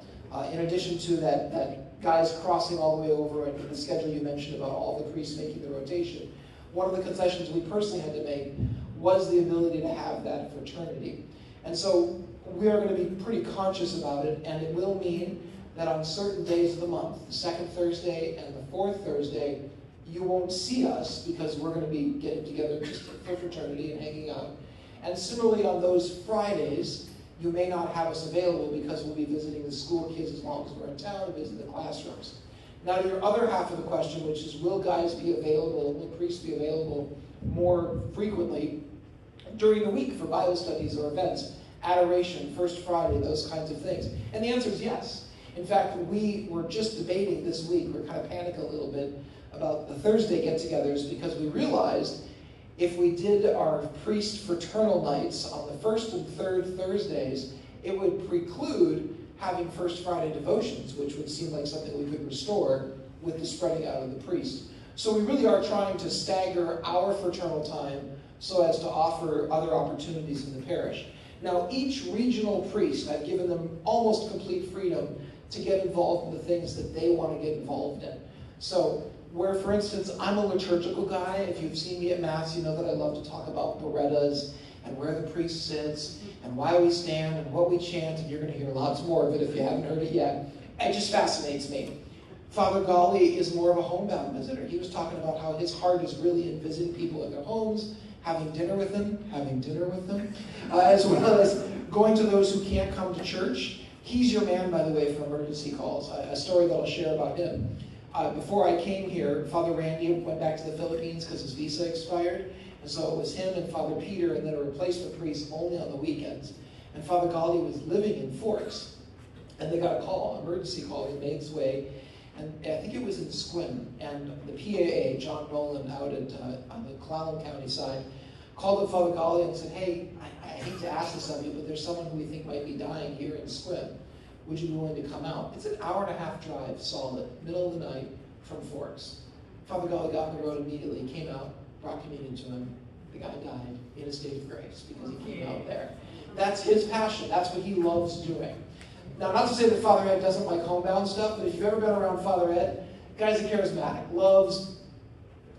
In addition to that guys crossing all the way over, and the schedule you mentioned about all the priests making the rotation, one of the concessions we personally had to make was the ability to have that fraternity. And so we are going to be pretty conscious about it, and it will mean that on certain days of the month, the second Thursday and the fourth Thursday, you won't see us because we're going to be getting together just for fraternity and hanging out. And similarly on those Fridays, you may not have us available because we'll be visiting the school kids as long as we're in town and visiting the classrooms. Now to your other half of the question, which is will guys be available, will priests be available more frequently during the week for Bible studies or events, adoration, First Friday, those kinds of things? And the answer is yes. In fact, we were just debating this week, we're kind of panicking a little bit about the Thursday get-togethers because we realized if we did our priest fraternal nights on the first and third Thursdays, it would preclude having First Friday devotions, which would seem like something we could restore with the spreading out of the priest. So we really are trying to stagger our fraternal time so as to offer other opportunities in the parish. Now, each regional priest, I've given them almost complete freedom to get involved in the things that they want to get involved in. So, where, for instance, I'm a liturgical guy, if you've seen me at Mass, you know that I love to talk about Berettas and where the priest sits and why we stand and what we chant, and you're going to hear lots more of it if you haven't heard it yet. It just fascinates me. Father Gali is more of a homebound visitor. He was talking about how his heart is really in visiting people in their homes, having dinner with them, as well as going to those who can't come to church. He's your man, by the way, for emergency calls. A story that I'll share about him. Before I came here, Father Randy went back to the Philippines because his visa expired. And so it was him and Father Peter, and then a replacement priest only on the weekends. And Father Gali was living in Forks. And they got a call, emergency call. He made his way. And I think it was in Sequim. And the PAA, John Nolan, out on the Clallam County side, called up Father Gali and said, hey, I hate to ask this of you, but there's someone who we think might be dying here in Sequim. Would you be willing to come out? It's an hour-and-a-half drive, solid, middle of the night from Forks. Father Gali got on the road immediately, came out, brought communion to him. The guy died in a state of grace because he came out there. That's his passion. That's what he loves doing. Now, not to say that Father Ed doesn't like homebound stuff, but if you've ever been around Father Ed, the guy's a charismatic, loves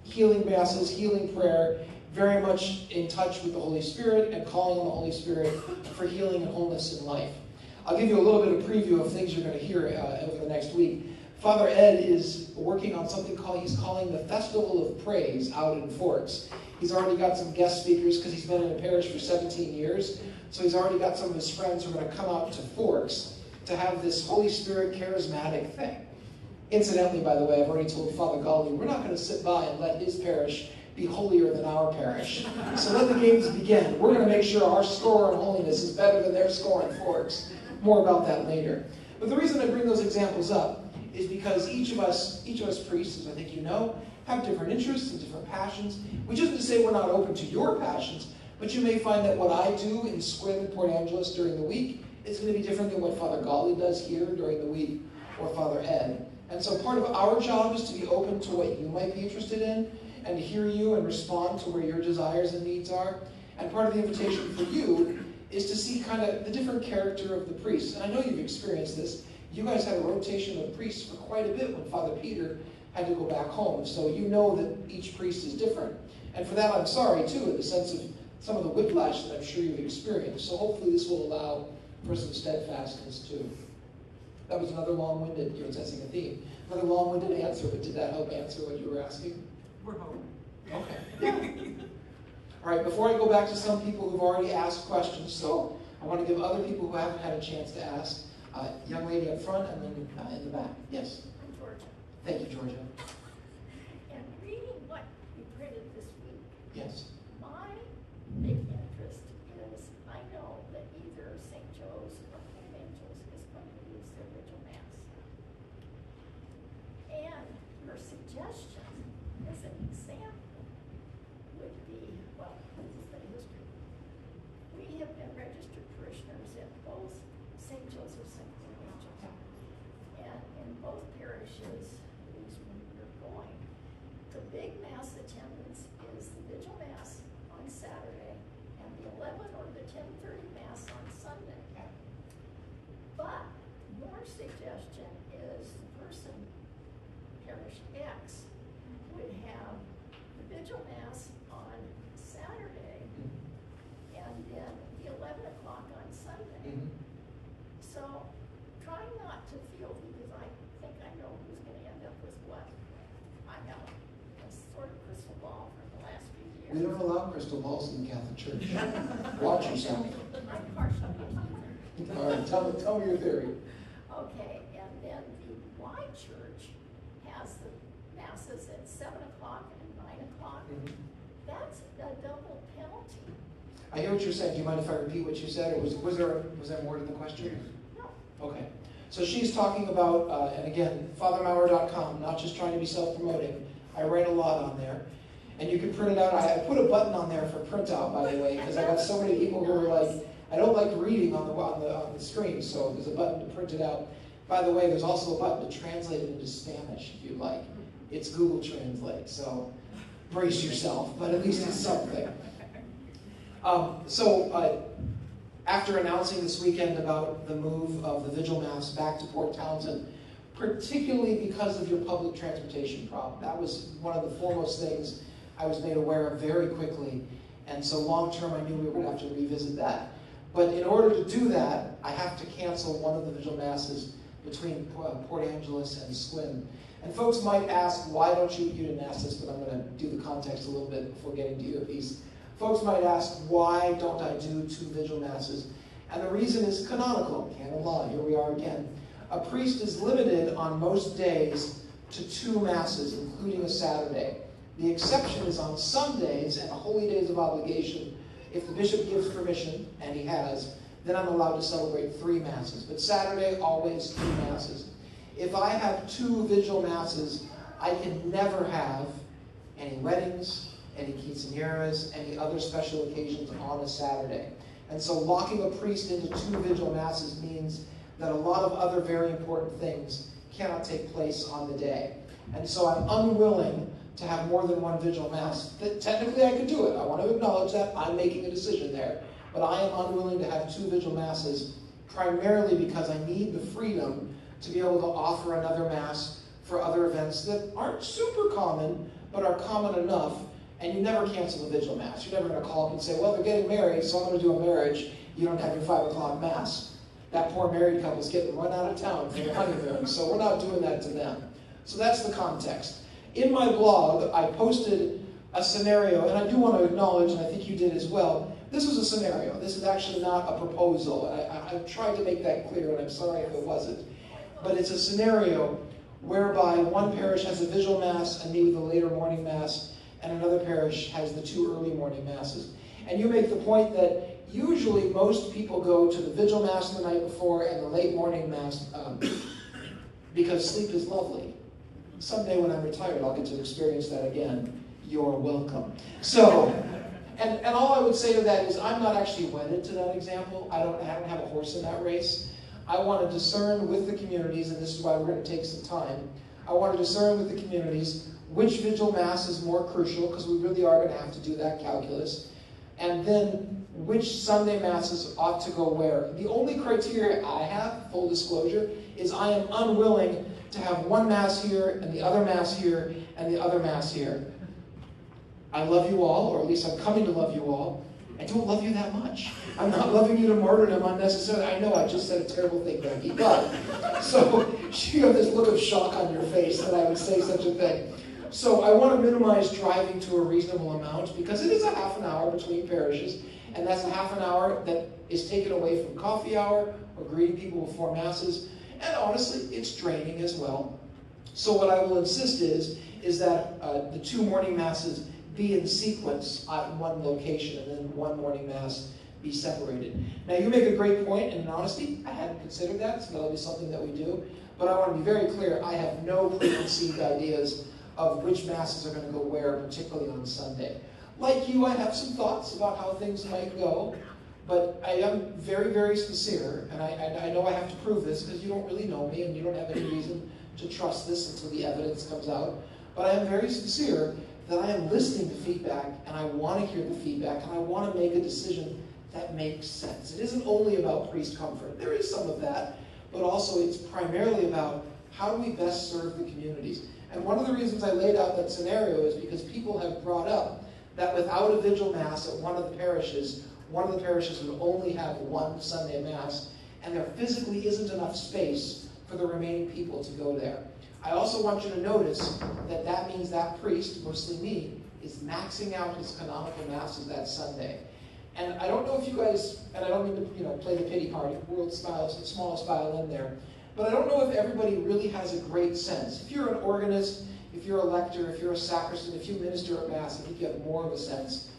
healing masses, healing prayer, very much in touch with the Holy Spirit and calling on the Holy Spirit for healing and wholeness in life. I'll give you a little bit of preview of things you're going to hear over the next week. Father Ed is working on something he's calling the Festival of Praise out in Forks. He's already got some guest speakers because he's been in a parish for 17 years. So he's already got some of his friends who are going to come out to Forks to have this Holy Spirit charismatic thing. Incidentally, by the way, I've already told Father Gali, we're not going to sit by and let his parish be holier than our parish. So let the games begin. We're going to make sure our score on holiness is better than their score in Forks. More about that later. But the reason I bring those examples up is because each of us priests, as I think you know, have different interests and different passions. Which isn't to say we're not open to your passions, but you may find that what I do in Sequim and Port Angeles during the week is going to be different than what Father Gali does here during the week, or Father Ed. And so part of our job is to be open to what you might be interested in, and to hear you and respond to where your desires and needs are. And part of the invitation for you is to see kind of the different character of the priests. And I know you've experienced this. You guys had a rotation of priests for quite a bit when Father Peter had to go back home. So you know that each priest is different. And for that, I'm sorry, too, in the sense of some of the whiplash that I'm sure you've experienced. So hopefully this will allow for some steadfastness, too. That was another long-winded, you're sensing a theme, another long-winded answer, but did that help answer what you were asking? We're hoping. Okay. All right, before I go back to some people who've already asked questions, so I want to give other people who haven't had a chance to ask. Young lady up front and then in the back. Yes? I'm Georgia. Thank you, Georgia. And reading what you printed this week, Yes. my big interest is I know that either St. Joe's or St. Angel's is going to use their vigil mass. And your suggestion as an example would be, well, this is the history. We have been registered parishioners at both St. Joseph's and St. Angel's. And in both parishes, at least when you're going, the big mass attendance is the vigil mass on Saturday and the 11 or the 10:30 mass on Sunday. But your suggestion is the person, parish X, would have the vigil mass on Saturday and then the 11 o'clock on Sunday. Mm-hmm. So try not to feel, because I think I know who's going to end up with what. I have a sort of crystal ball from the last few years. We don't allow crystal balls in the Catholic Church. Watch yourself. I'm partial to either. All right, tell me your theory. Okay, and then the Y Church has the masses at 7 o'clock and 9 o'clock. Mm-hmm. That's a double penalty. I hear what you're saying. Do you mind if I repeat what you said, or was there more to the question? No. Okay. So she's talking about, and again, FatherMaurer.com, not just trying to be self-promoting. I write a lot on there. And you can print it out. I put a button on there for printout, by the way, because I got so many people who are like, I don't like reading on the screen, so there's a button to print it out. By the way, there's also a button to translate it into Spanish, if you'd like. It's Google Translate, so brace yourself, but at least it's something. After announcing this weekend about the move of the Vigil Mass back to Port Townsend, particularly because of your public transportation problem, that was one of the foremost things I was made aware of very quickly. And so long term, I knew we were going to have to revisit that. But in order to do that, I have to cancel one of the Vigil Masses between Port Angeles and Sequim. And folks might ask, why don't you didn't ask this, but I'm going to do the context a little bit before getting to your piece. Folks might ask, why don't I do 2 Vigil Masses? And the reason is canonical, canon law, here we are again. A priest is limited on most days to 2 Masses, including a Saturday. The exception is on Sundays and holy days of obligation. If the bishop gives permission, and he has, then I'm allowed to celebrate 3 Masses. But Saturday, always 2 Masses. If I have 2 Vigil Masses, I can never have any weddings, any quinceañeras, any other special occasions on a Saturday. And so locking a priest into 2 Vigil Masses means that a lot of other very important things cannot take place on the day. And so I'm unwilling to have more than 1 Vigil Mass. Technically I could do it. I want to acknowledge that. I'm making a decision there. But I am unwilling to have 2 Vigil Masses, primarily because I need the freedom to be able to offer another Mass for other events that aren't super common, but are common enough. And you never cancel a Vigil Mass. You're never going to call up and say, well, they're getting married, so I'm going to do a marriage. You don't have your 5 o'clock Mass. That poor married couple's getting run out of town for their honeymoon, so we're not doing that to them. So that's the context. In my blog, I posted a scenario, and I do want to acknowledge, and I think you did as well, this was a scenario. This is actually not a proposal. I've tried to make that clear, and I'm sorry if it wasn't. But it's a scenario whereby one parish has a Vigil Mass and me with a later morning Mass, and another parish has the 2 early morning Masses. And you make the point that usually most people go to the Vigil Mass the night before and the late morning Mass because sleep is lovely. Someday when I'm retired, I'll get to experience that again. You're welcome. So, and all I would say to that is I'm not actually wedded to that example. I don't have a horse in that race. I want to discern with the communities, and this is why we're going to take some time. I want to discern with the communities which Vigil Mass is more crucial, because we really are going to have to do that calculus. And then which Sunday Masses ought to go where. The only criteria I have, full disclosure, is I am unwilling to have 1 Mass here, and the other Mass here, and the other Mass here. I love you all, or at least I'm coming to love you all. I don't love you that much. I'm not loving you to martyrdom unnecessarily. I know I just said a terrible thing, Becky, but so you have this look of shock on your face that I would say such a thing. So I want to minimize driving to a reasonable amount because it is a half an hour between parishes, and that's a half an hour that is taken away from coffee hour or greeting people before Masses, and honestly, it's draining as well. So what I will insist is that the 2 morning Masses be in sequence at one location, and then 1 morning Mass be separated. Now you make a great point, and in honesty, I hadn't considered that, so that'll be something that we do. But I want to be very clear, I have no preconceived ideas of which Masses are going to go where, particularly on Sunday. Like you, I have some thoughts about how things might go, but I am very, very sincere, and I know I have to prove this because you don't really know me and you don't have any reason to trust this until the evidence comes out. But I am very sincere that I am listening to feedback, and I want to hear the feedback, and I want to make a decision that makes sense. It isn't only about priest comfort. There is some of that, but also it's primarily about how do we best serve the communities. And one of the reasons I laid out that scenario is because people have brought up that without a Vigil Mass at one of the parishes would only have 1 Sunday Mass, and there physically isn't enough space for the remaining people to go there. I also want you to notice that that means that priest, mostly me, is maxing out his canonical Masses that Sunday. And I don't know if you guys, and I don't mean to play the pity party, world style, smallest violin there, but I don't know if everybody really has a great sense. If you're an organist, if you're a lector, if you're a sacristan, if you minister at Mass, I think you have more of a sense.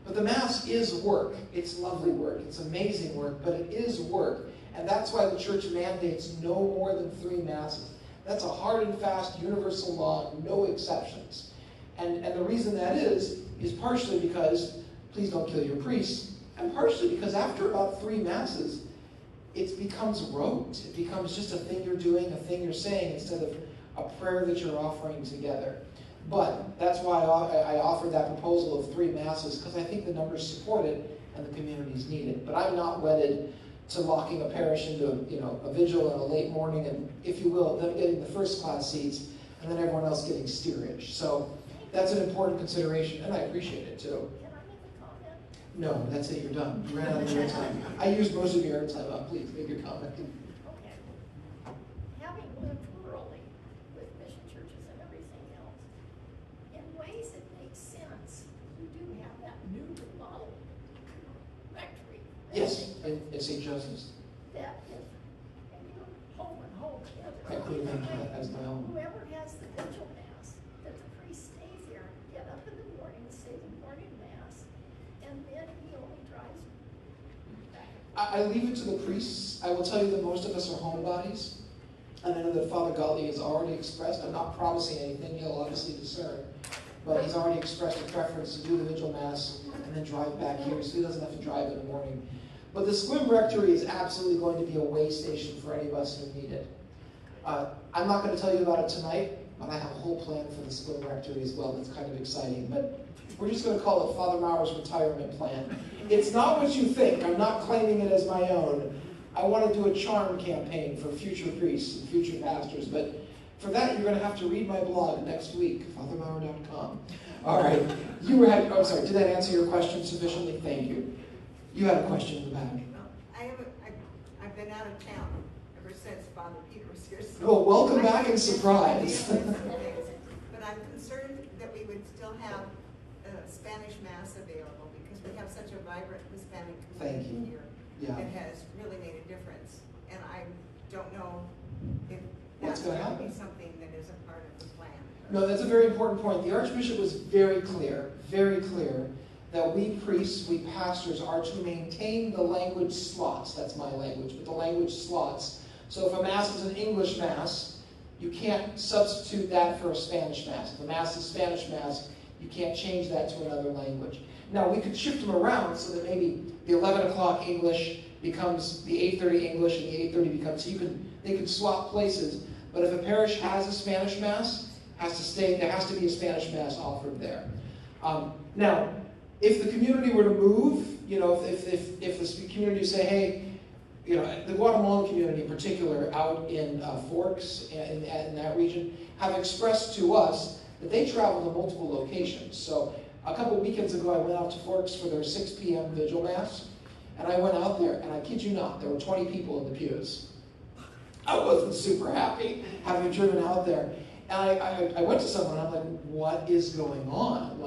But the Mass is work. It's lovely work. It's amazing work, but it is work. And that's why the Church mandates no more than 3 Masses. That's a hard and fast universal law, no exceptions. And the reason that is partially because, please don't kill your priests, and partially because after about 3 Masses, it becomes rote. It becomes just a thing you're doing, a thing you're saying, instead of a prayer that you're offering together. But that's why I offered that proposal of 3 Masses, because I think the numbers support it, and the communities need it. But I'm not wedded to locking a parish into a vigil and a late morning, and if you will, them getting the first class seats, and then everyone else getting steerage. So that's an important consideration, and I appreciate it too. Can I make a comment? No, that's it, you're done. You ran out of your time. I used most of your time up. Please make your comment. Okay. Having lived rurally with mission churches and everything else, in ways it makes sense, you do have that new remodeled rectory. Yes, in St. Joseph's. That is, and home and home together. I put it in as my own. Whoever has the vigil mass, that the priest stays there, get up in the morning, say the morning mass, and then he only drives back. I leave it to the priests. I will tell you that most of us are homebodies. And I know that Father Gali has already expressed, I'm not promising anything, he'll obviously discern, but he's already expressed a preference to do the vigil mass and then drive back here, so he doesn't have to drive in the morning. But the Sequim rectory is absolutely going to be a way station for any of us who need it. I'm not going to tell you about it tonight, but I have a whole plan for the Sequim rectory as well that's kind of exciting. But we're just going to call it Father Maurer's retirement plan. It's not what you think. I'm not claiming it as my own. I want to do a charm campaign for future priests and future pastors, but for that you're going to have to read my blog next week, fathermaurer.com. All right. I'm sorry, did that answer your question sufficiently? Thank you. You had a question in the back. I've been out of town ever since Father Peter was here. So Well, welcome back and surprise. But I'm concerned that we would still have Spanish Mass available because we have such a vibrant Hispanic Thank you. community here. Yeah. That has really made a difference. And I don't know if What's that's gonna going to be happen? something that is a part of the plan. No, that's a very important point. The Archbishop was very clear, that we priests, we pastors, are to maintain the language slots. That's my language, but the language slots. So if a Mass is an English Mass, you can't substitute that for a Spanish Mass. If a Mass is Spanish Mass, you can't change that to another language. Now, we could shift them around so that maybe the 11 o'clock English becomes the 8:30 English and the 8:30 becomes, they could swap places. But if a parish has a Spanish Mass, there has to be a Spanish Mass offered there. Now, if the community were to move, if the community say, hey, the Guatemalan community in particular out in Forks and in that region have expressed to us that they travel to multiple locations. So a couple weekends ago, I went out to Forks for their 6 p.m. vigil mass, and I went out there, and I kid you not, there were 20 people in the pews. I wasn't super happy having driven out there. And I went to someone, and I'm like, what is going on?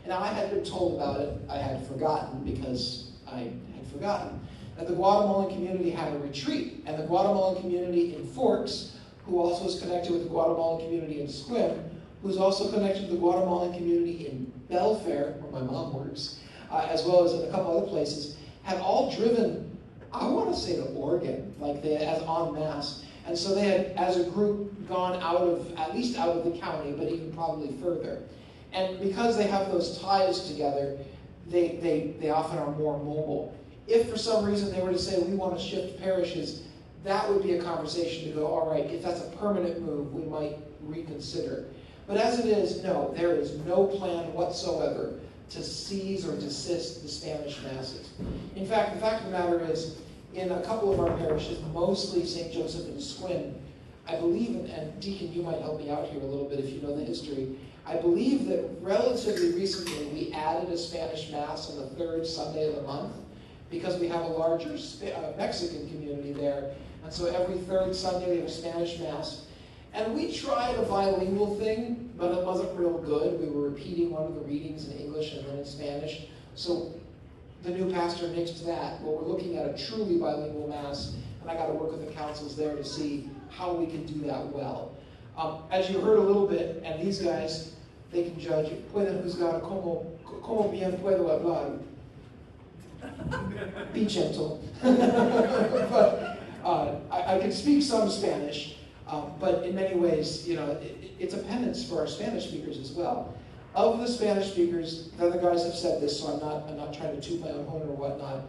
And I had been told about it. I had forgotten because I had forgotten that the Guatemalan community had a retreat, and the Guatemalan community in Forks, who also is connected with the Guatemalan community in Sequim, who's also connected to the Guatemalan community in Belfair, where my mom works, as well as in a couple other places, have all driven, I want to say to Oregon, as en masse. And so they had, as a group, gone at least out of the county, but even probably further. And because they have those ties together, they often are more mobile. If for some reason they were to say, we want to shift parishes, that would be a conversation to go, all right, if that's a permanent move, we might reconsider. But as it is, no, there is no plan whatsoever to seize or desist the Spanish Masses. In fact, the fact of the matter is, in a couple of our parishes, mostly St. Joseph and Sequim, I believe, and Deacon, you might help me out here a little bit if you know the history, I believe that relatively recently we added a Spanish Mass on the third Sunday of the month because we have a larger Mexican community there. And so every third Sunday we have a Spanish Mass. And we tried a bilingual thing, but it wasn't real good. We were repeating one of the readings in English and then in Spanish. So the new pastor nixed that. Well, we're looking at a truly bilingual Mass, and I got to work with the councils there to see how we can do that well. As you heard a little bit, and these guys, they can judge, pueden juzgar como bien puedo hablar. Be gentle. But I can speak some Spanish, but in many ways, it's a penance for our Spanish speakers as well. Of the Spanish speakers, the other guys have said this, so I'm not trying to toot my own horn or whatnot.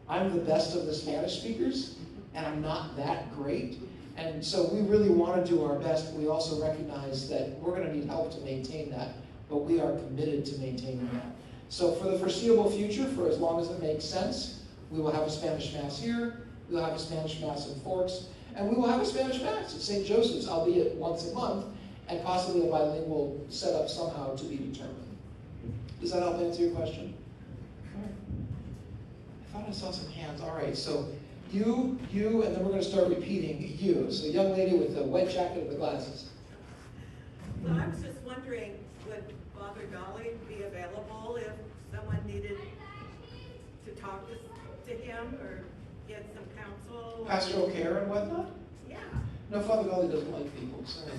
I'm the best of the Spanish speakers, and I'm not that great. And so we really want to do our best, but we also recognize that we're going to need help to maintain that, but we are committed to maintaining that. So for the foreseeable future, for as long as it makes sense, we will have a Spanish Mass here, we'll have a Spanish Mass in Forks, and we will have a Spanish Mass at St. Joseph's, albeit once a month, and possibly a bilingual setup somehow to be determined. Does that help answer your question? I thought I saw some hands. All right, so you, and then we're going to start repeating you. So young lady with the white jacket and the glasses. Well, I was just wondering, would Father Gali be available if someone needed to talk to him or get some counsel? Pastoral care and whatnot? Yeah. No, Father Gali doesn't like people, sorry.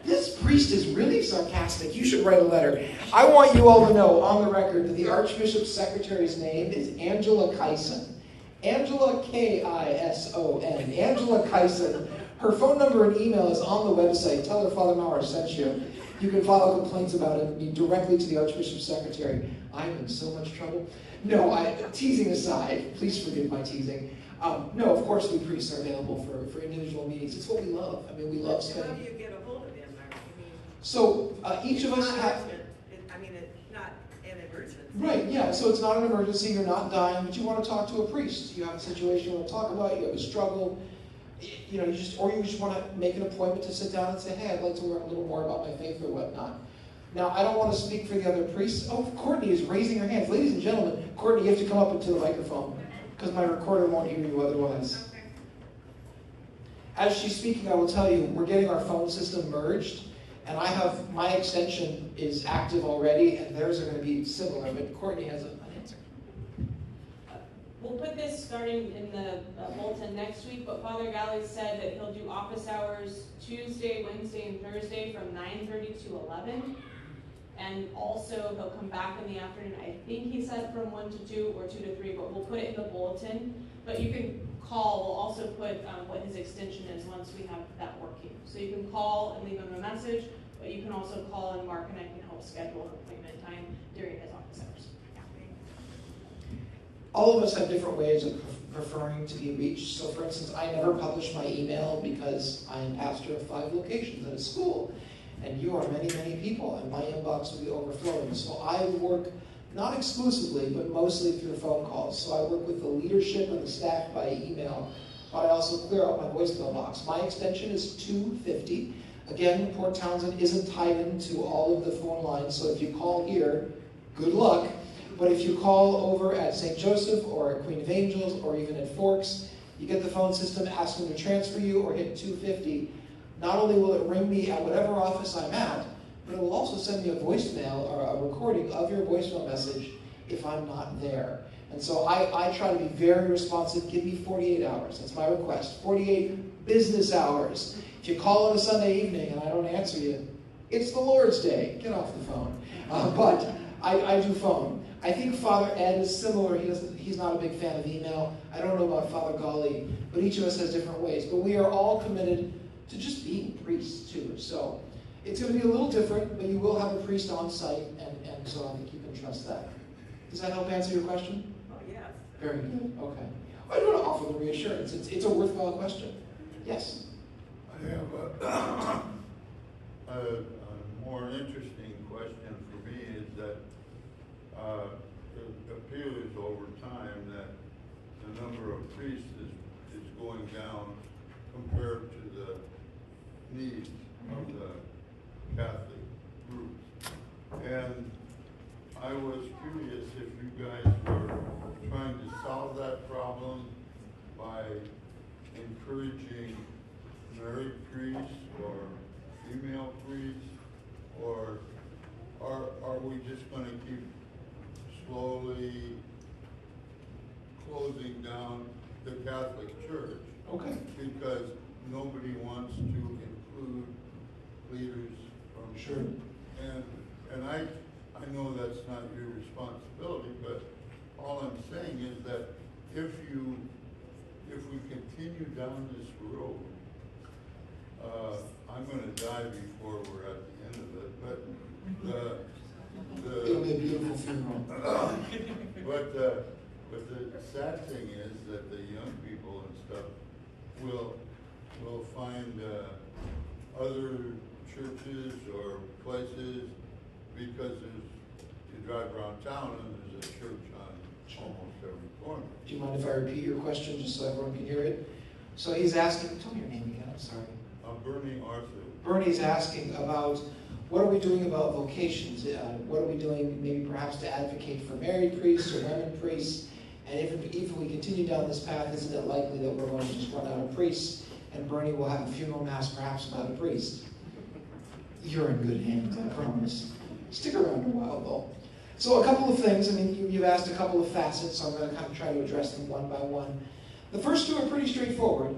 This priest is really sarcastic. You should write a letter. I want you all to know on the record that the Archbishop's secretary's name is Angela Kyson. Angela K-I-S-O-N. Angela Kyson. Her phone number and email is on the website. Tell her Father Maurer sent you. You can file complaints about it directly to the Archbishop's secretary. I'm in so much trouble. No, teasing aside, please forgive my teasing. No, of course we priests are available for individual meetings. It's what we love. I mean, we love spending. How do you get a hold of him? I mean, so each of us have. I mean, it's not an emergency. Right, yeah, so it's not an emergency, you're not dying, but you want to talk to a priest. You have a situation you want to talk about, you have a struggle, or you just want to make an appointment to sit down and say, hey, I'd like to learn a little more about my faith or whatnot. Now, I don't want to speak for the other priests. Oh, Courtney is raising her hands. Ladies and gentlemen, Courtney, you have to come up into the microphone because my recorder won't hear you otherwise. Okay. As she's speaking, I will tell you, we're getting our phone system merged. And my extension is active already, and theirs are going to be similar, but Courtney has an answer. We'll put this starting in the bulletin next week, but Father Gali said that he'll do office hours Tuesday, Wednesday, and Thursday from 9:30 to 11. And also he'll come back in the afternoon, I think he said from 1 to 2 or 2 to 3, but we'll put it in the bulletin. But you can call, we'll also put what his extension is once we have that working. So you can call and leave him a message, but you can also call and Mark and I can help schedule an appointment time during his office hours. All of us have different ways of preferring to be reached. So for instance, I never publish my email because I am pastor of 5 locations at a school. And you are many, many people, and my inbox will be overflowing. So I work not exclusively, but mostly through phone calls. So I work with the leadership and the staff by email, but I also clear out my voicemail box. My extension is 250. Again, Port Townsend isn't tied into all of the phone lines, so if you call here, good luck. But if you call over at St. Joseph or at Queen of Angels or even at Forks, you get the phone system, ask them to transfer you or hit 250. Not only will it ring me at whatever office I'm at, but it will also send me a voicemail or a recording of your voicemail message if I'm not there. And so I try to be very responsive. Give me 48 hours. That's my request. 48 business hours. If you call on a Sunday evening and I don't answer you, it's the Lord's Day. Get off the phone. But I do phone. I think Father Ed is similar. He's not a big fan of email. I don't know about Father Gali, but each of us has different ways. But we are all committed to just being priests too. So it's going to be a little different, but you will have a priest on site, and so I think you can trust that. Does that help answer your question? Oh, yes. Very good. Okay. I don't want to offer the reassurance. It's a worthwhile question. Yes? I have a more interesting question for me is that it appears over time that the number of priests is going down compared to the needs of the Catholic groups. And I was curious if you guys were trying to solve that problem by encouraging married priests or female priests, or are we just going to keep slowly closing down the Catholic Church? Okay. Because nobody wants to include leaders from Sure. And I know that's not your responsibility, but all I'm saying is that if we continue down this road, I'm going to die before we're at the end of it. But it'll be a beautiful funeral. but the sad thing is that the young people and stuff will find other churches or places because there's drive around town and there's a church on almost every corner. Do you mind if I repeat your question just so everyone can hear it? So he's asking, tell me your name again, I'm sorry. Bernie Arthur. Bernie's asking about what are we doing about vocations? What are we doing maybe perhaps to advocate for married priests or women priests? And if we continue down this path, isn't it likely that we're going to just run out of priests and Bernie will have a funeral mass perhaps without a priest? You're in good hands, I promise. Stick around a while though. So a couple of things, I mean, you've asked a couple of facets, so I'm going to kind of try to address them one by one. The first two are pretty straightforward.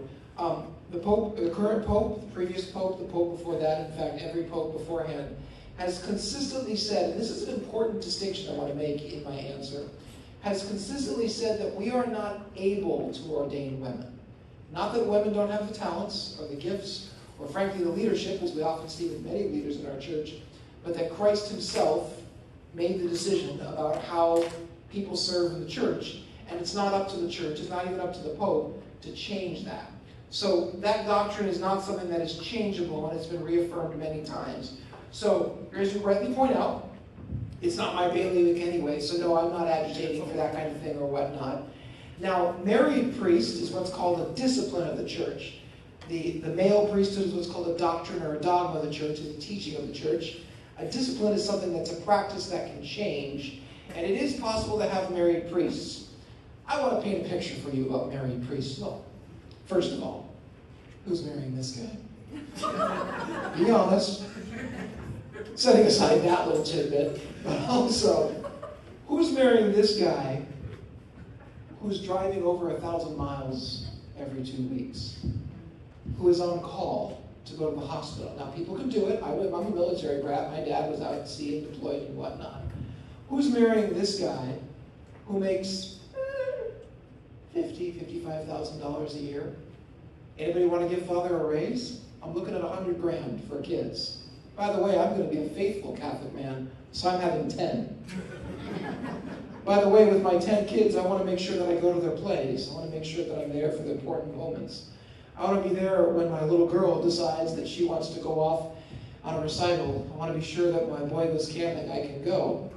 The Pope, the current Pope, the previous Pope, the Pope before that, in fact, every Pope beforehand, has consistently said, and this is an important distinction I want to make in my answer, has consistently said that we are not able to ordain women. Not that women don't have the talents or the gifts, or frankly the leadership, as we often see with many leaders in our church, but that Christ himself made the decision about how people serve in the church, and it's not up to the church, it's not even up to the Pope to change that. So that doctrine is not something that is changeable, and it's been reaffirmed many times. So, as you rightly point out, it's not my bailiwick anyway, so no, I'm not agitating for that kind of thing or whatnot. Now, married priest is what's called a discipline of the church. The male priesthood is what's called a doctrine or a dogma of the church, a teaching of the church. A discipline is something that's a practice that can change, and it is possible to have married priests. I want to paint a picture for you about married priests. Look, first of all, who's marrying this guy? Be honest. Setting aside that little tidbit, but also, who's marrying this guy who's driving over 1,000 miles every 2 weeks? Who is on call to go to the hospital? Now, people can do it. I'm a military brat. My dad was out at sea and deployed and whatnot. Who's marrying this guy who makes $50,000, $55,000 a year? Anybody want to give father a raise? I'm looking at $100,000 for kids. By the way, I'm going to be a faithful Catholic man, so I'm having 10. By the way, with my 10 kids, I want to make sure that I go to their plays. I want to make sure that I'm there for the important moments. I want to be there when my little girl decides that she wants to go off on a recital. I want to be sure that when my boy goes camping, I can go.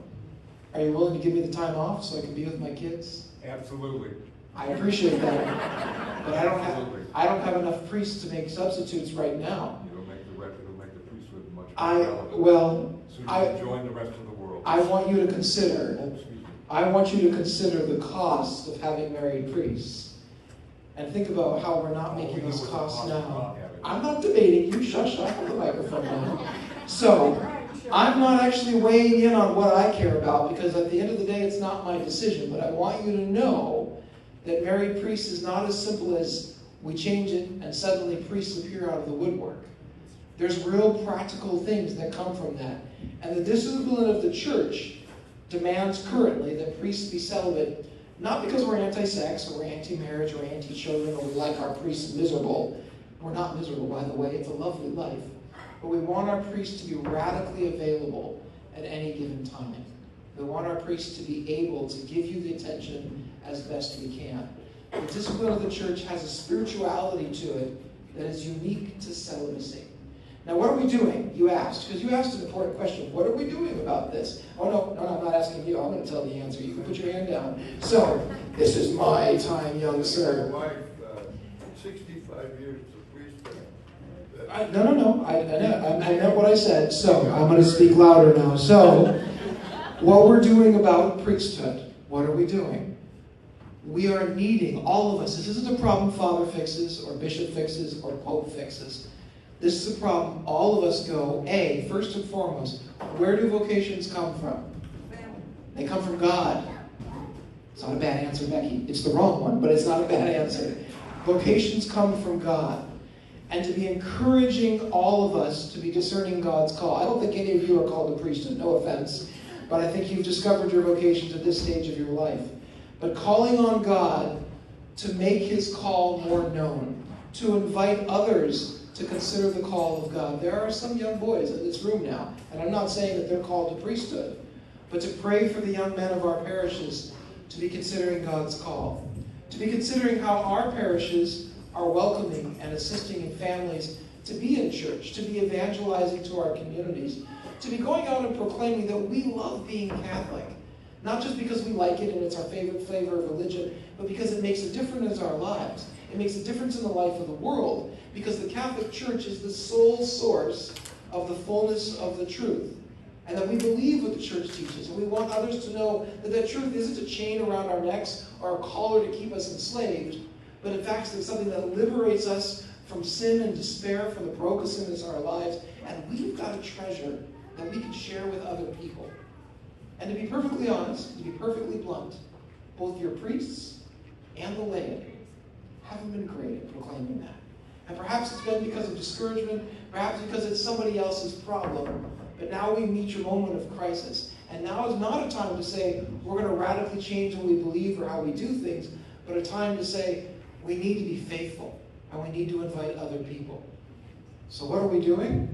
Are you willing to give me the time off so I can be with my kids? Absolutely. I appreciate that, but I don't have enough priests to make substitutes right now. It'll make the priesthood much more I join the rest of the world. I want you to consider the cost of having married priests, and think about how we're not making those costs now. I'm not debating you. Shush! I have the microphone now. So I'm not actually weighing in on what I care about, because at the end of the day, it's not my decision. But I want you to know that married priests is not as simple as we change it and suddenly priests appear out of the woodwork. There's real practical things that come from that. And the discipline of the church demands currently that priests be celibate, not because we're anti-sex or we're anti-marriage or anti-children or we like our priests miserable. We're not miserable, by the way. It's a lovely life. But we want our priests to be radically available at any given time. We want our priests to be able to give you the attention as best we can. The discipline of the church has a spirituality to it that is unique to celibacy. Now, what are we doing? You asked, because you asked an important question. What are we doing about this? Oh, no, I'm not asking you. I'm going to tell the answer. You can put your hand down. So, this is my time, young sir. My wife, 65 years as a priest. No. I meant what I said. So, I'm going to speak louder now. So, what we're doing about priesthood, what are we doing? We are needing, all of us, this isn't a problem Father fixes, or Bishop fixes, or Pope fixes. This is a problem all of us go, first and foremost, where do vocations come from? They come from God. It's not a bad answer, Becky. It's the wrong one, but it's not a bad answer. Vocations come from God. And to be encouraging all of us to be discerning God's call. I don't think any of you are called to priesthood, no offense, but I think you've discovered your vocations at this stage of your life. But calling on God to make his call more known, to invite others to consider the call of God. There are some young boys in this room now, and I'm not saying that they're called to priesthood, but to pray for the young men of our parishes to be considering God's call, to be considering how our parishes are welcoming and assisting in families to be in church, to be evangelizing to our communities, to be going out and proclaiming that we love being Catholic. Not just because we like it and it's our favorite flavor of religion, but because it makes a difference in our lives. It makes a difference in the life of the world, because the Catholic Church is the sole source of the fullness of the truth. And that we believe what the church teaches, and we want others to know that that truth isn't a chain around our necks or a collar to keep us enslaved, but in fact it's something that liberates us from sin and despair, from the brokenness in our lives, and we've got a treasure that we can share with other people. And to be perfectly honest, to be perfectly blunt, both your priests and the laity haven't been great at proclaiming that. And perhaps it's been because of discouragement, perhaps because it's somebody else's problem, but now we meet your moment of crisis. And now is not a time to say, we're going to radically change what we believe or how we do things, but a time to say, we need to be faithful, and we need to invite other people. So what are we doing?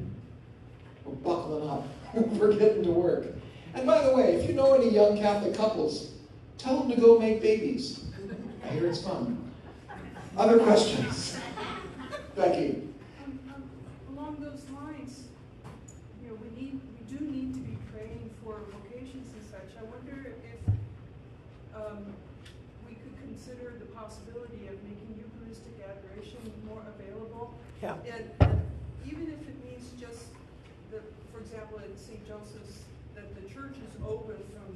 We're buckling up. We're getting to work. And by the way, if you know any young Catholic couples, tell them to go make babies. I hear it's fun. Other questions? Becky. Along those lines, we do need to be praying for vocations and such. I wonder if we could consider the possibility of making Eucharistic adoration more available. Yeah. And even if it means just that, for example, at St. Joseph's, that the church is open from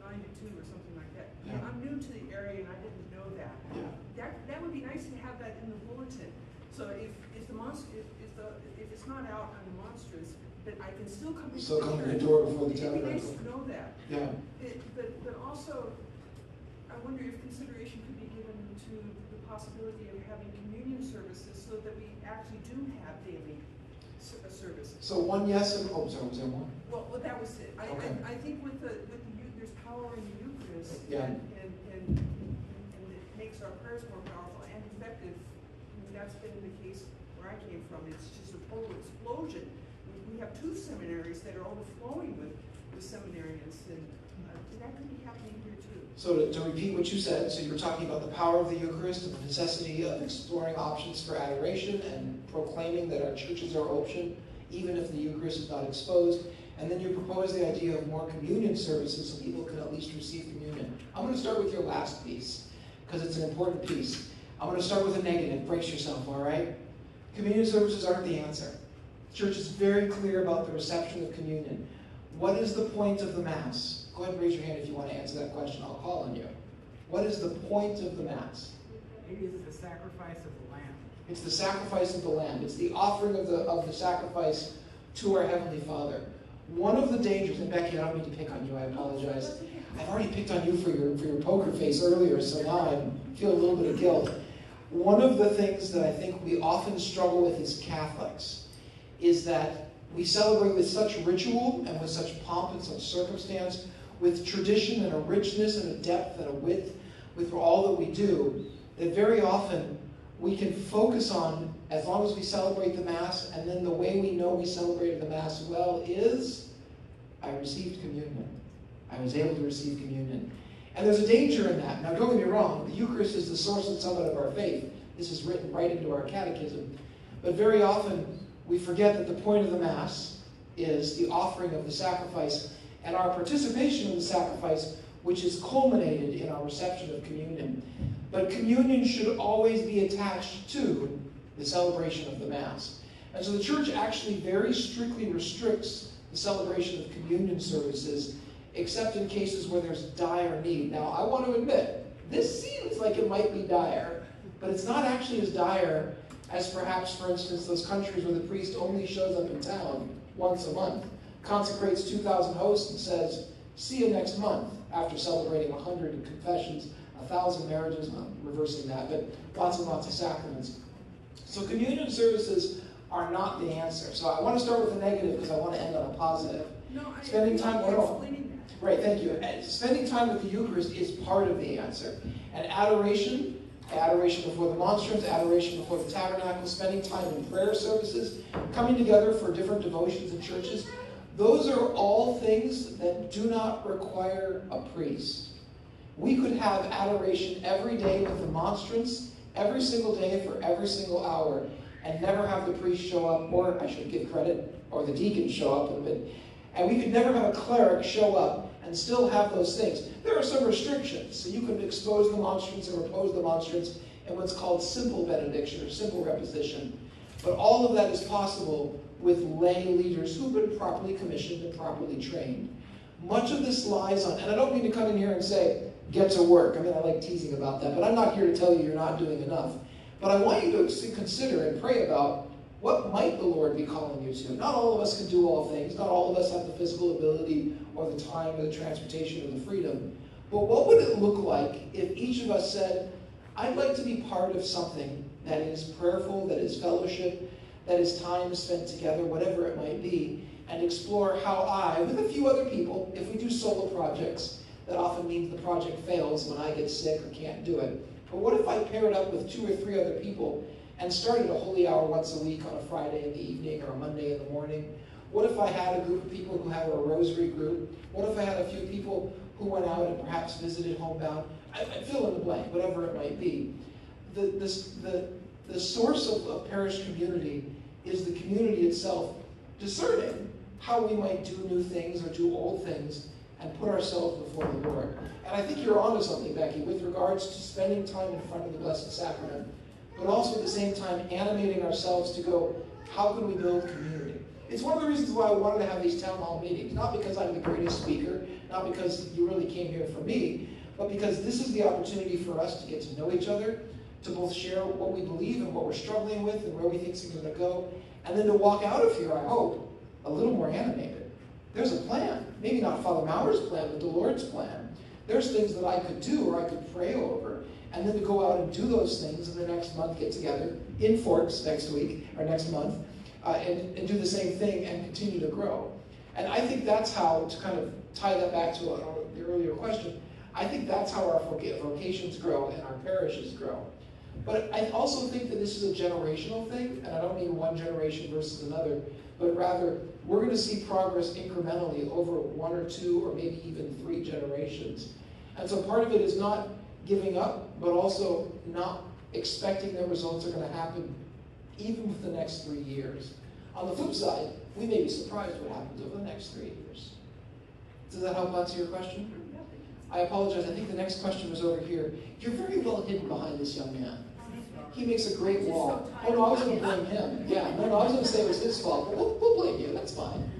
9 to 2 or something like that. Yeah. I'm new to the area and I didn't know that. Yeah. That would be nice to have that in the bulletin. So if it's not out on the monstrance, but I can still come into So the come to church. the door before the It'd be nice tabernacle. to know that. Yeah. But also, I wonder if consideration could be given to the possibility of having communion services so that we actually do have daily services. So one yes and, oh, sorry, was there one? Well, that was it. Okay. I think with the there's power in the Eucharist, Yeah. and it makes our prayers more powerful and effective. I mean, that's been the case where I came from. It's just a total explosion. We have 2 seminaries that are overflowing with seminarians, and that could be happening here too. So to repeat what you said, so you were talking about the power of the Eucharist and the necessity of exploring options for adoration and proclaiming that our churches are open, even if the Eucharist is not exposed. And then you propose the idea of more communion services so people can at least receive communion. I'm going to start with your last piece, because it's an important piece. I'm going to start with a negative. Brace yourself, all right? Communion services aren't the answer. The church is very clear about the reception of communion. What is the point of the Mass? Go ahead and raise your hand if you want to answer that question. I'll call on you. What is the point of the Mass? It is the sacrifice of the Lamb. It's the sacrifice of the Lamb. It's the offering of the sacrifice to our Heavenly Father. One of the dangers, and Becky, I don't mean to pick on you, I apologize. I've already picked on you for your poker face earlier, so now I feel a little bit of guilt. One of the things that I think we often struggle with as Catholics is that we celebrate with such ritual and with such pomp and such circumstance, with tradition and a richness and a depth and a width with all that we do, that very often we can focus on, as long as we celebrate the Mass, and then the way we know we celebrated the Mass well is, I received communion. I was able to receive communion. And there's a danger in that. Now don't get me wrong, the Eucharist is the source and summit of our faith. This is written right into our catechism. But very often we forget that the point of the Mass is the offering of the sacrifice and our participation in the sacrifice, which is culminated in our reception of communion. But communion should always be attached to the celebration of the Mass. And so the Church actually very strictly restricts the celebration of communion services, except in cases where there's dire need. Now, I want to admit, this seems like it might be dire, but it's not actually as dire as perhaps, for instance, those countries where the priest only shows up in town once a month, consecrates 2,000 hosts and says, see you next month, after celebrating 100 confessions, 1,000 marriages, I'm reversing that, but lots and lots of sacraments. So communion services are not the answer. So I want to start with the negative because I want to end on a positive. Spending time Right, thank you. Spending time with the Eucharist is part of the answer. And adoration before the monstrance, adoration before the tabernacle, spending time in prayer services, coming together for different devotions in churches, those are all things that do not require a priest. We could have adoration every day with the monstrance, every single day for every single hour, and never have the priest show up, or I should give credit, or the deacon show up in a bit. And we could never have a cleric show up and still have those things. There are some restrictions. So you can expose the monstrance or oppose the monstrance in what's called simple benediction or simple reposition. But all of that is possible with lay leaders who've been properly commissioned and properly trained. Much of this lies on, and I don't mean to come in here and say, get to work. I mean, I like teasing about that, but I'm not here to tell you you're not doing enough. But I want you to consider and pray about what might the Lord be calling you to. Not all of us can do all things. Not all of us have the physical ability or the time or the transportation or the freedom. But what would it look like if each of us said, I'd like to be part of something that is prayerful, that is fellowship, that is time spent together, whatever it might be, and explore how I, with a few other people, if we do solo projects, that often means the project fails when I get sick or can't do it. But what if I paired up with 2 or 3 other people and started a holy hour once a week on a Friday in the evening or a Monday in the morning? What if I had a group of people who have a rosary group? What if I had a few people who went out and perhaps visited homebound? I fill in the blank, whatever it might be. The source of parish community is the community itself discerning how we might do new things or do old things and put ourselves before the Lord. And I think you're onto something, Becky, with regards to spending time in front of the Blessed Sacrament, but also at the same time animating ourselves to go, how can we build community? It's one of the reasons why I wanted to have these town hall meetings, not because I'm the greatest speaker, not because you really came here for me, but because this is the opportunity for us to get to know each other, to both share what we believe and what we're struggling with and where we think things are going to go, and then to walk out of here, I hope, a little more animated. There's a plan. Maybe not Father Maurer's plan, but the Lord's plan. There's things that I could do or I could pray over, and then to go out and do those things and the next month get together in Forks next week or next month and do the same thing and continue to grow. And I think that's how, to kind of tie that back to the earlier question, I think that's how our vocations grow and our parishes grow. But I also think that this is a generational thing, and I don't mean one generation versus another, but rather we're going to see progress incrementally over 1 or 2 or maybe even 3 generations. And so part of it is not giving up, but also not expecting that results are going to happen even with the next 3 years. On the flip side, we may be surprised what happens over the next 3 years. Does that help answer your question? I apologize. I think the next question was over here. You're very well hidden behind this young man. He makes a great wall. Oh, no, I was going to blame him. Yeah, no, I was going to say it was his fault, but we'll blame you. That's fine.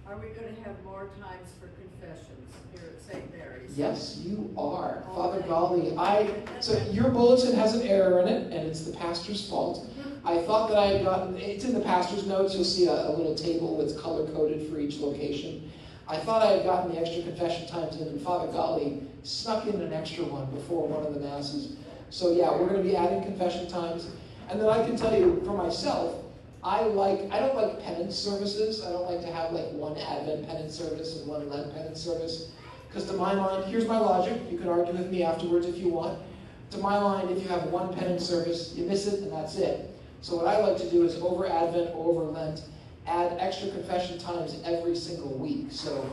Are we going to have more times for confessions here at St. Mary's? Yes, you are. Father Gali, so your bulletin has an error in it, and it's the pastor's fault. I thought that I had gotten, it's in the pastor's notes, you'll see a little table that's color-coded for each location. I thought I had gotten the extra confession times in, and Father Gali snuck in an extra one before one of the masses. So yeah, we're going to be adding confession times. And then I can tell you, for myself, I don't like penance services. I don't like to have like one Advent penance service and one Lent penance service. Because to my mind, here's my logic. You can argue with me afterwards if you want. To my mind, if you have one penance service, you miss it and that's it. So what I like to do is over Advent or over Lent, add extra confession times every single week. So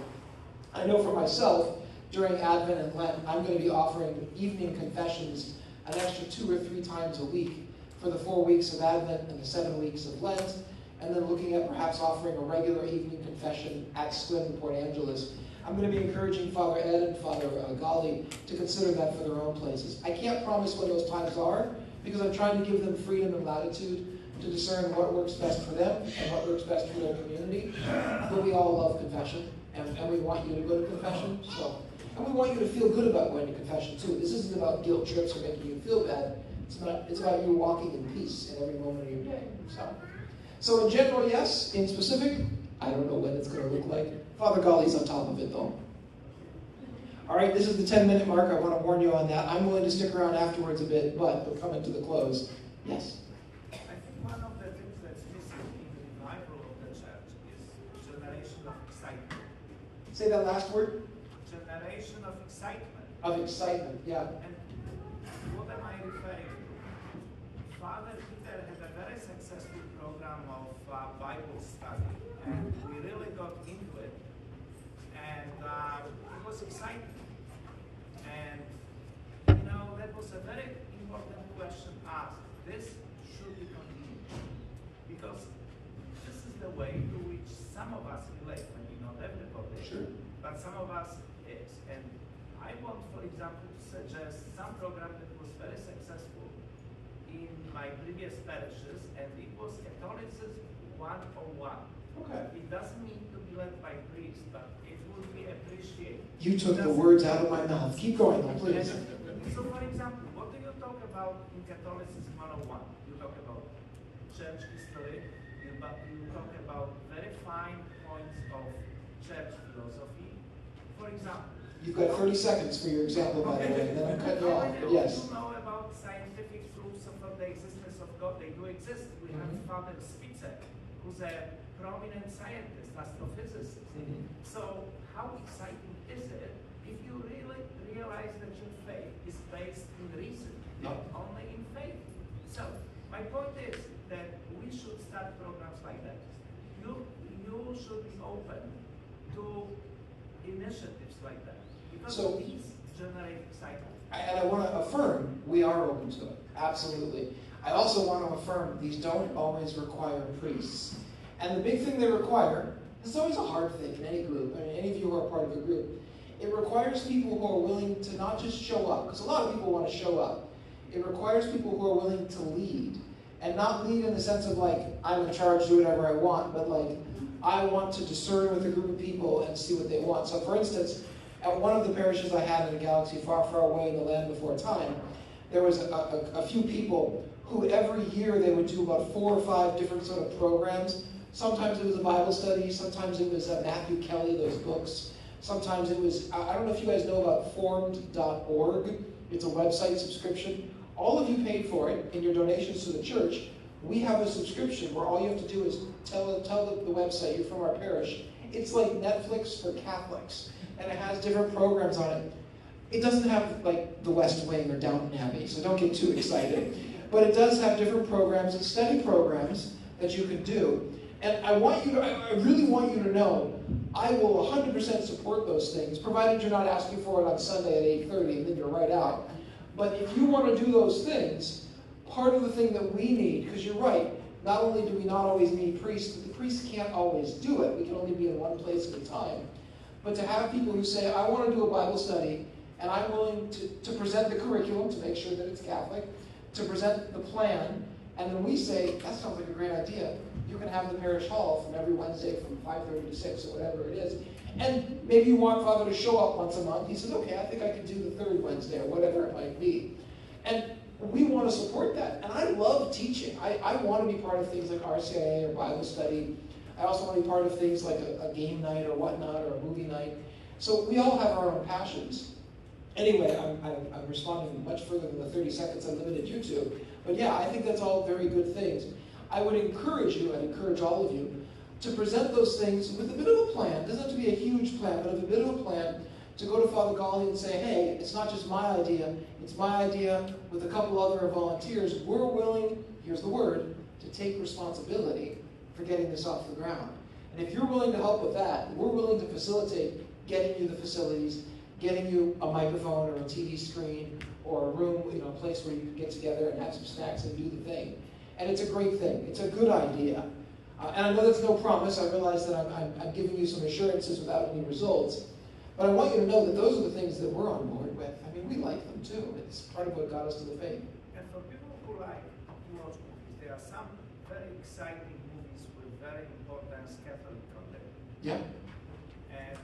I know for myself, during Advent and Lent, I'm going to be offering evening confessions an extra 2 or 3 times a week for the 4 weeks of Advent and the 7 weeks of Lent, and then looking at perhaps offering a regular evening confession at Sequim in Port Angeles. I'm going to be encouraging Father Ed and Father Gali to consider that for their own places. I can't promise when those times are, because I'm trying to give them freedom and latitude to discern what works best for them and what works best for their community. But we all love confession, and we want you to go to confession. And we want you to feel good about going to confession too. This isn't about guilt trips or making you feel bad. It's about you walking in peace in every moment of your day. So in general, yes. In specific, I don't know what it's going to look like. Father Gali's on top of it though. All right, this is the 10-minute mark. I want to warn you on that. I'm willing to stick around afterwards a bit, but we're coming to the close. Yes? I think one of the things that's missing in the revival of the church is generation of excitement. Say that last word. Generation of excitement. Of excitement, yeah. And what am I referring to? Father Peter had a very successful program of Bible study, and we really got into it. And it was exciting. And, you know, that was a very important question asked. This should be continued. because this is the way to which some of us relate, maybe not everybody, Sure. but some of us is. And I want, for example, to suggest some program that was very successful in my previous parishes, and it was Catholicism 101. Okay. It doesn't mean to be led by priests, but it would be appreciated. You took the words out of my mouth. Keep going, please. So, for example, what do you talk about in Catholicism 101? You talk about church history, you talk about very fine points of church philosophy. For example, You've got 30 seconds for your example, by the way, and then I'm cutting you off. Yes. You know about scientific proofs of the existence of God. They do exist. We have Father Spitzer, who's a prominent scientist, astrophysicist. So how exciting is it if you really realize that your faith is based in reason, not only in faith? So my point is that we should start programs like that. You should be open to initiatives like that, because these generate excitement. And I want to affirm, we are open to it. Absolutely. I also want to affirm, these don't always require priests. And the big thing they require, it's always a hard thing in any group, I mean, any of you who are part of a group, it requires people who are willing to not just show up, because a lot of people want to show up. It requires people who are willing to lead. And not lead in the sense of like, I'm in charge, do whatever I want, but like, I want to discern with a group of people and see what they want. So for instance, at one of the parishes I had in a galaxy far, far away in the land before time, there was a few people who every year they would do about 4 or 5 different sort of programs. Sometimes it was a Bible study, sometimes it was Matthew Kelly, those books. Sometimes it was, I don't know if you guys know about formed.org. It's a website subscription. All of you paid for it in your donations to the church. We have a subscription where all you have to do is tell the website you're from our parish. It's like Netflix for Catholics, and it has different programs on it. It doesn't have like The West Wing or Downton Abbey, so don't get too excited. But it does have different programs and study programs that you can do. And I really want you to know, I will 100% support those things, provided you're not asking for it on Sunday at 8:30 and then you're right out. But if you want to do those things, part of the thing that we need, because you're right, not only do we not always need priests, but the priests can't always do it. We can only be in one place at a time. But to have people who say, I want to do a Bible study, and I'm willing to present the curriculum to make sure that it's Catholic, to present the plan, and then we say, that sounds like a great idea. You can have the parish hall from every Wednesday from 5:30 to 6 or whatever it is. And maybe you want Father to show up once a month. He says, okay, I think I can do the 3rd Wednesday or whatever it might be. And we want to support that. And I love teaching. I want to be part of things like RCIA or Bible study. I also want to be part of things like a game night or whatnot or a movie night. So we all have our own passions. Anyway, I'm responding much further than the 30 seconds I limited you to. But yeah, I think that's all very good things. I would encourage you, I'd encourage all of you, to present those things with a bit of a plan. It doesn't have to be a huge plan, but with a bit of a plan to go to Father Gali and say, hey, it's not just my idea, it's my idea with a couple other volunteers. We're willing, here's the word, to take responsibility for getting this off the ground. And if you're willing to help with that, we're willing to facilitate getting you the facilities, getting you a microphone or a TV screen or a room, a place where you can get together and have some snacks and do the thing. And it's a great thing. It's a good idea. And I know that's no promise. I realize that I'm giving you some assurances without any results. But I want you to know that those are the things that we're on board with. I mean, we like them too. It's part of what got us to the faith. And for people who like to watch movies, there are some very exciting movies with very important Catholic content. Yeah. And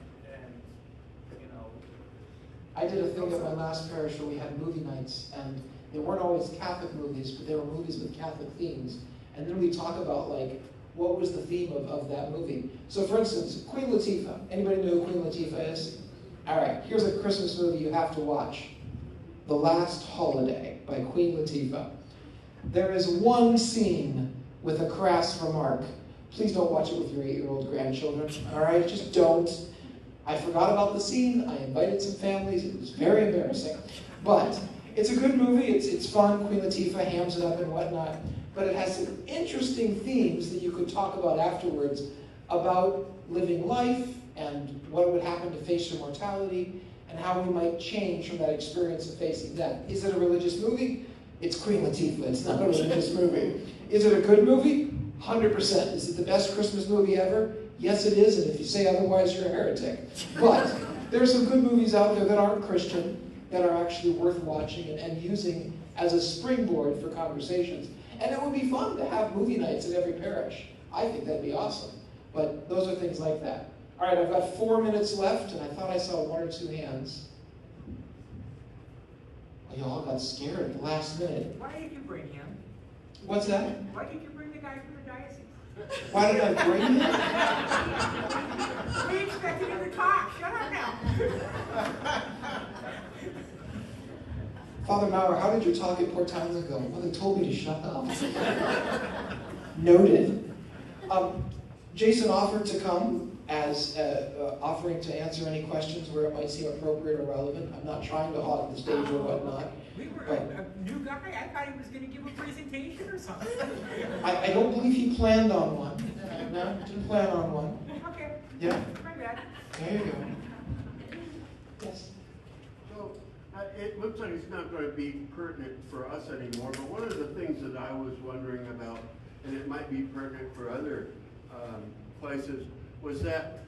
I did a thing at my last parish where we had movie nights, and they weren't always Catholic movies, but they were movies with Catholic themes. And then we talk about, like, what was the theme of that movie. So, for instance, Queen Latifah. Anybody know who Queen Latifah is? All right, here's a Christmas movie you have to watch. The Last Holiday by Queen Latifah. There is one scene with a crass remark. Please don't watch it with your 8-year-old grandchildren, all right? Just don't. I forgot about the scene. I invited some families. It was very embarrassing. But it's a good movie. It's fun. Queen Latifah hams it up and whatnot. But it has some interesting themes that you could talk about afterwards about living life and what would happen to face your mortality and how we might change from that experience of facing death. Is it a religious movie? It's Queen Latifah. It's not a religious movie. Is it a good movie? 100%. Is it the best Christmas movie ever? Yes, it is, and if you say otherwise, you're a heretic. But there are some good movies out there that aren't Christian, that are actually worth watching and using as a springboard for conversations. And it would be fun to have movie nights in every parish. I think that'd be awesome. But those are things like that. All right, I've got 4 minutes left, and I thought I saw 1 or 2 hands. Oh, y'all got scared at the last minute. Why did you bring him? What's that? Why did you bring the guy from the diocese? Why did I bring him? We expected him to talk. Shut up now. Father Maurer, how did your talk at Port Townsend go? Well, they told me to shut up. Noted. Jason offered to come as offering to answer any questions where it might seem appropriate or relevant. I'm not trying to hog the stage or whatnot. We were a new guy. I thought he was going to give a presentation or something. I don't believe he planned on one. No, didn't plan on one. Okay. Yeah? My bad. There you go. Yes? So, it looks like it's not going to be pertinent for us anymore, but one of the things that I was wondering about, and it might be pertinent for other places, was that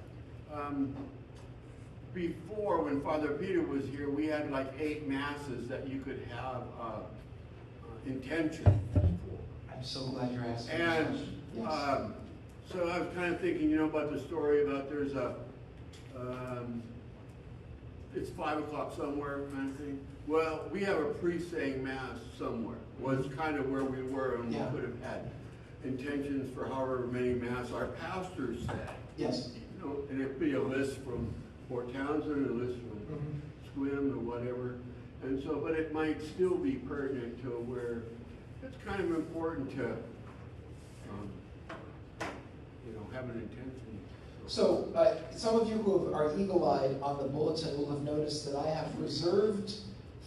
before, when Father Peter was here, we had like 8 masses that you could have intention for. I'm so glad you're asking. And yes. so I was kind of thinking, about the story about there's a, it's 5 o'clock somewhere kind of thing. Well, we have a priest saying mass somewhere. Was kind of where we were, and we could have had intentions for however many mass our pastors said. Yes. And it'd be a list from Port Townsend, a list from Sequim, or whatever. And so, but it might still be pertinent to where it's kind of important to, have an intention. So, some of you who are eagle-eyed on the bulletin will have noticed that I have reserved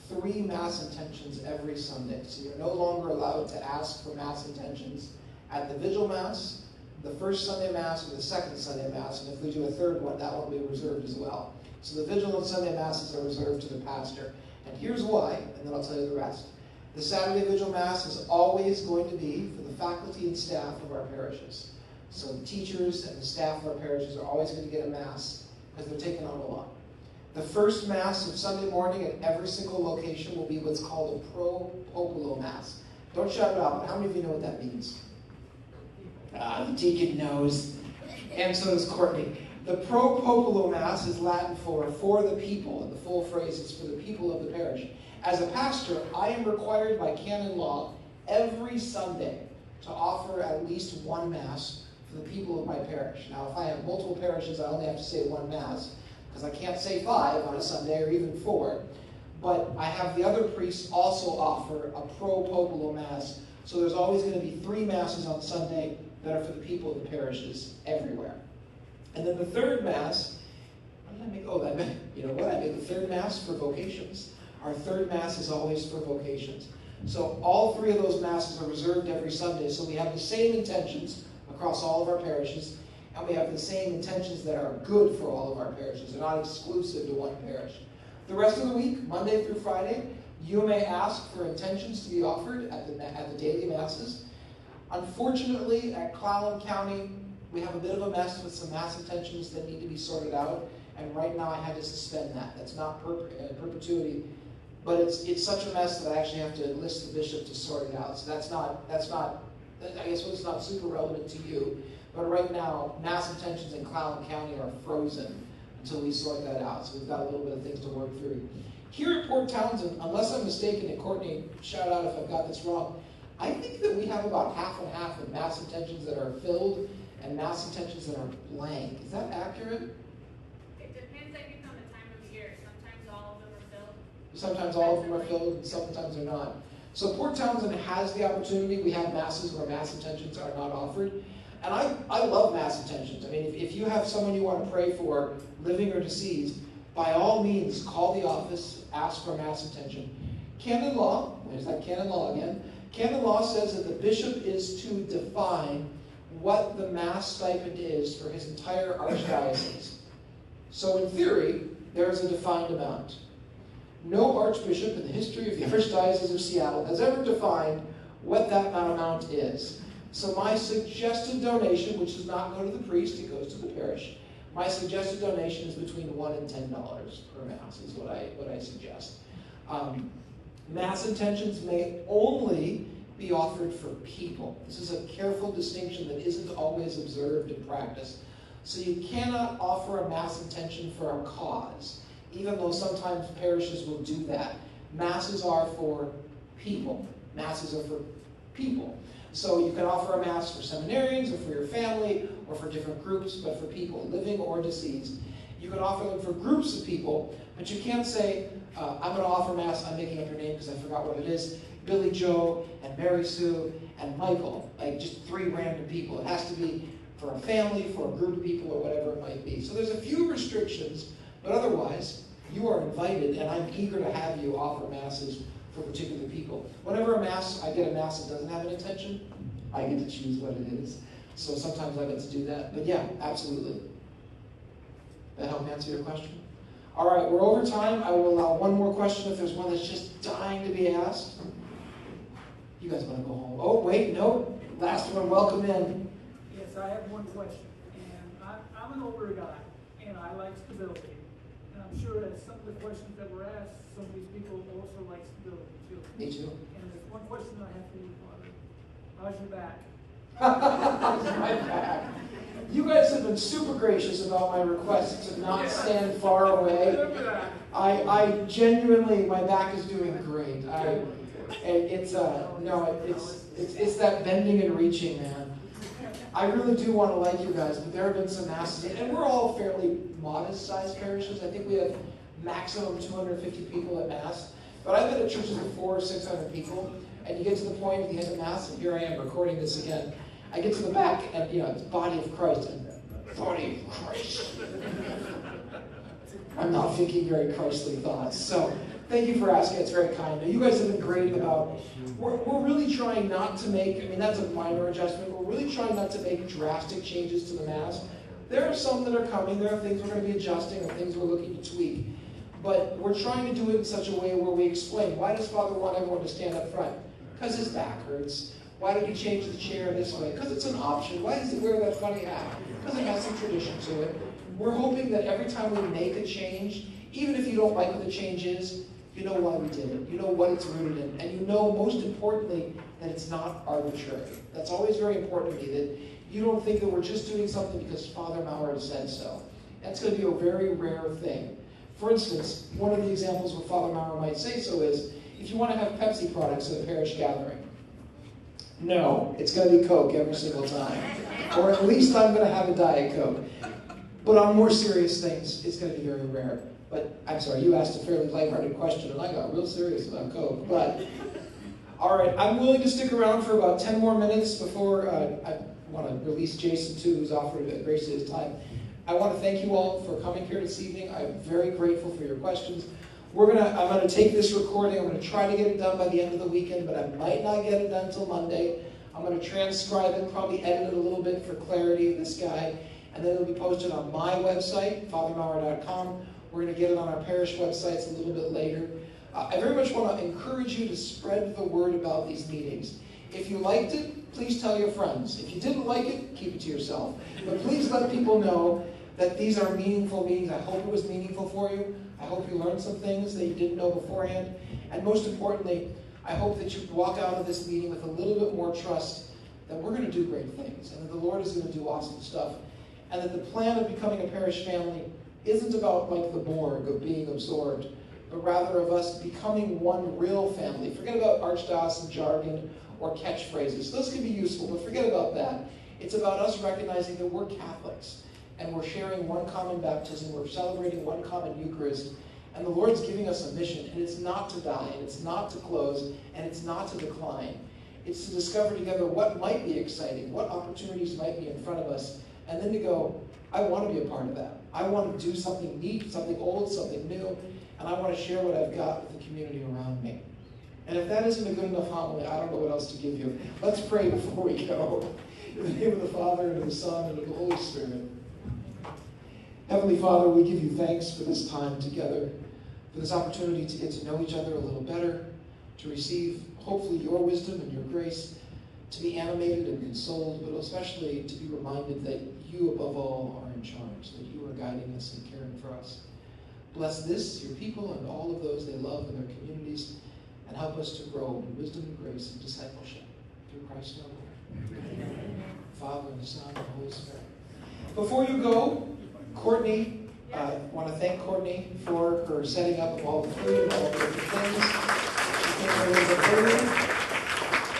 3 Mass intentions every Sunday. So you're no longer allowed to ask for Mass intentions at the Vigil Mass, the first Sunday Mass, or the second Sunday Mass. And if we do a third one, that will be reserved as well. So the Vigil and Sunday Masses are reserved to the pastor. And here's why, and then I'll tell you the rest. The Saturday Vigil Mass is always going to be for the faculty and staff of our parishes. So the teachers and the staff of our parishes are always going to get a Mass because they're taking on a lot. The first Mass of Sunday morning at every single location will be what's called a pro populo Mass. Don't shout it out, but how many of you know what that means? The deacon knows, and so does Courtney. The pro populo Mass is Latin for the people, and the full phrase is for the people of the parish. As a pastor, I am required by canon law every Sunday to offer at least 1 Mass for the people of my parish. Now, if I have multiple parishes, I only have to say 1 Mass, because I can't say 5 on a Sunday, or even 4. But I have the other priests also offer a pro populo Mass, so there's always going to be 3 Masses on Sunday that are for the people of the parishes everywhere. And then the third Mass, what did I make? Oh, I made, I made the third Mass for vocations. Our third Mass is always for vocations. So all 3 of those Masses are reserved every Sunday, so we have the same intentions across all of our parishes, and we have the same intentions that are good for all of our parishes. They're not exclusive to one parish. The rest of the week, Monday through Friday, you may ask for intentions to be offered at the daily Masses. Unfortunately, at Clallam County, we have a bit of a mess with some Mass intentions that need to be sorted out, and right now I had to suspend that. That's not perpetuity, but it's such a mess that I actually have to enlist the bishop to sort it out. So that's not I guess it's not super relevant to you, but right now, Mass intentions in Clallam County are frozen until we sort that out. So we've got a little bit of things to work through. Here at Port Townsend, unless I'm mistaken, and Courtney, shout out if I've got this wrong, I think that we have about half and half of Mass intentions that are filled and Mass intentions that are blank. Is that accurate? It depends, I think, on the time of year. Sometimes all of them are filled. Sometimes all of them are filled, and sometimes they're not. So Port Townsend has the opportunity. We have Masses where Mass intentions are not offered. And I love Mass intentions. I mean, if you have someone you want to pray for, living or deceased, by all means, call the office, ask for a Mass intention. Canon law, there's that canon law again. Canon law says that the bishop is to define what the Mass stipend is for his entire archdiocese. So in theory, there is a defined amount. No archbishop in the history of the Archdiocese of Seattle has ever defined what that amount is. So my suggested donation, which does not go to the priest, it goes to the parish. My suggested donation is between $1 and $10 per Mass, is what I suggest. Mass intentions may only be offered for people. This is a careful distinction that isn't always observed in practice. So you cannot offer a Mass intention for a cause, even though sometimes parishes will do that. Masses are for people. Masses are for people. So you can offer a Mass for seminarians or for your family or for different groups, but for people, living or deceased. You can offer them for groups of people, but you can't say, I'm going to offer Mass, I'm making up your name because I forgot what it is, Billy Joe and Mary Sue and Michael, like just 3 random people. It has to be for a family, for a group of people, or whatever it might be. So there's a few restrictions, but otherwise, you are invited, and I'm eager to have you offer Masses for particular people. Whenever I get a Mass that doesn't have an intention, I get to choose what it is. So sometimes I get to do that. But yeah, absolutely. That help answer your question? All right, we're over time. I will allow one more question if there's one that's just dying to be asked. You guys want to go home? Oh, wait, no. Last one, welcome in. Yes, I have one question. And I'm an older guy, and I like stability. And I'm sure that some of the questions that were asked, some of these people also like stability too. Me too. And there's one question I have for you, Father. How's your back? How's my back? You guys have been super gracious about my request to not stand far away. I genuinely, my back is doing great. It's that bending and reaching, man. I really do want to like you guys, but there have been some Masses, and we're all fairly modest-sized parishes. I think we have maximum 250 people at Mass. But I've been at churches with 400 or 600 people, and you get to the point at the end of Mass, and here I am recording this again. I get to the back, and it's body of Christ, and body of Christ. I'm not thinking very Christly thoughts. So thank you for asking. It's very kind. Now, you guys have been great about. We're really trying not to make. I mean, that's a minor adjustment. We're really trying not to make drastic changes to the Mass. There are some that are coming. There are things we're going to be adjusting, and things we're looking to tweak. But we're trying to do it in such a way where we explain, why does Father want everyone to stand up front? Because his back hurts. Why did he change the chair this way? Because it's an option. Why does he wear that funny hat? Because it has some tradition to it. We're hoping that every time we make a change, even if you don't like what the change is, you know why we did it. You know what it's rooted in. And you know, most importantly, that it's not arbitrary. That's always very important to me, that you don't think that we're just doing something because Father Maurer said so. That's going to be a very rare thing. For instance, one of the examples where Father Maurer might say so is, if you want to have Pepsi products at a parish gathering, no, it's going to be Coke every single time. Or at least I'm going to have a Diet Coke. But on more serious things, it's going to be very rare. But I'm sorry, you asked a fairly lighthearted question, and I got real serious about Coke. But, all right, I'm willing to stick around for about 10 more minutes before I want to release Jason, too, who's offered graciously his time. I want to thank you all for coming here this evening. I'm very grateful for your questions. I'm going to take this recording. I'm going to try to get it done by the end of the weekend, but I might not get it done until Monday. I'm going to transcribe it, probably edit it a little bit for clarity, this guy, and then it'll be posted on my website, fathermaurer.com. We're going to get it on our parish websites a little bit later. I very much want to encourage you to spread the word about these meetings. If you liked it, please tell your friends. If you didn't like it, keep it to yourself. But please let people know that these are meaningful meetings. I hope it was meaningful for you. I hope you learned some things that you didn't know beforehand. And most importantly, I hope that you walk out of this meeting with a little bit more trust that we're going to do great things and that the Lord is going to do awesome stuff. And that the plan of becoming a parish family isn't about like the Borg of being absorbed, but rather of us becoming one real family. Forget about archdiocesan jargon or catchphrases. Those can be useful, but forget about that. It's about us recognizing that we're Catholics. And we're sharing one common baptism, we're celebrating one common Eucharist, and the Lord's giving us a mission, and it's not to die, and it's not to close, and it's not to decline. It's to discover together what might be exciting, what opportunities might be in front of us, and then to go, I want to be a part of that. I want to do something neat, something old, something new, and I want to share what I've got with the community around me. And if that isn't a good enough homily, I don't know what else to give you. Let's pray before we go. In the name of the Father, and of the Son, and of the Holy Spirit. Heavenly Father, we give you thanks for this time together, for this opportunity to get to know each other a little better, to receive, hopefully, your wisdom and your grace, to be animated and consoled, but especially to be reminded that you above all are in charge, that you are guiding us and caring for us. Bless this, your people, and all of those they love in their communities, and help us to grow in wisdom and grace and discipleship through Christ our Lord. Amen. Father, and the Son, and the Holy Spirit. Before you go, Courtney, I want to thank Courtney for her setting up of all the food and all the different things. She came a little bit early.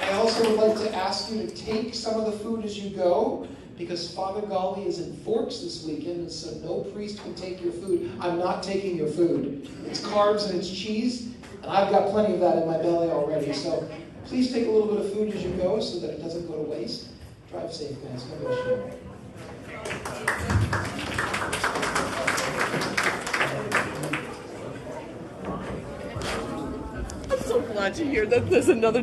I also would like to ask you to take some of the food as you go, because Father Gali is in Forks this weekend, and so no priest can take your food. I'm not taking your food. It's carbs and it's cheese, and I've got plenty of that in my belly already. So please take a little bit of food as you go so that it doesn't go to waste. Drive safe, guys. God bless you. I'm so glad to hear that there's another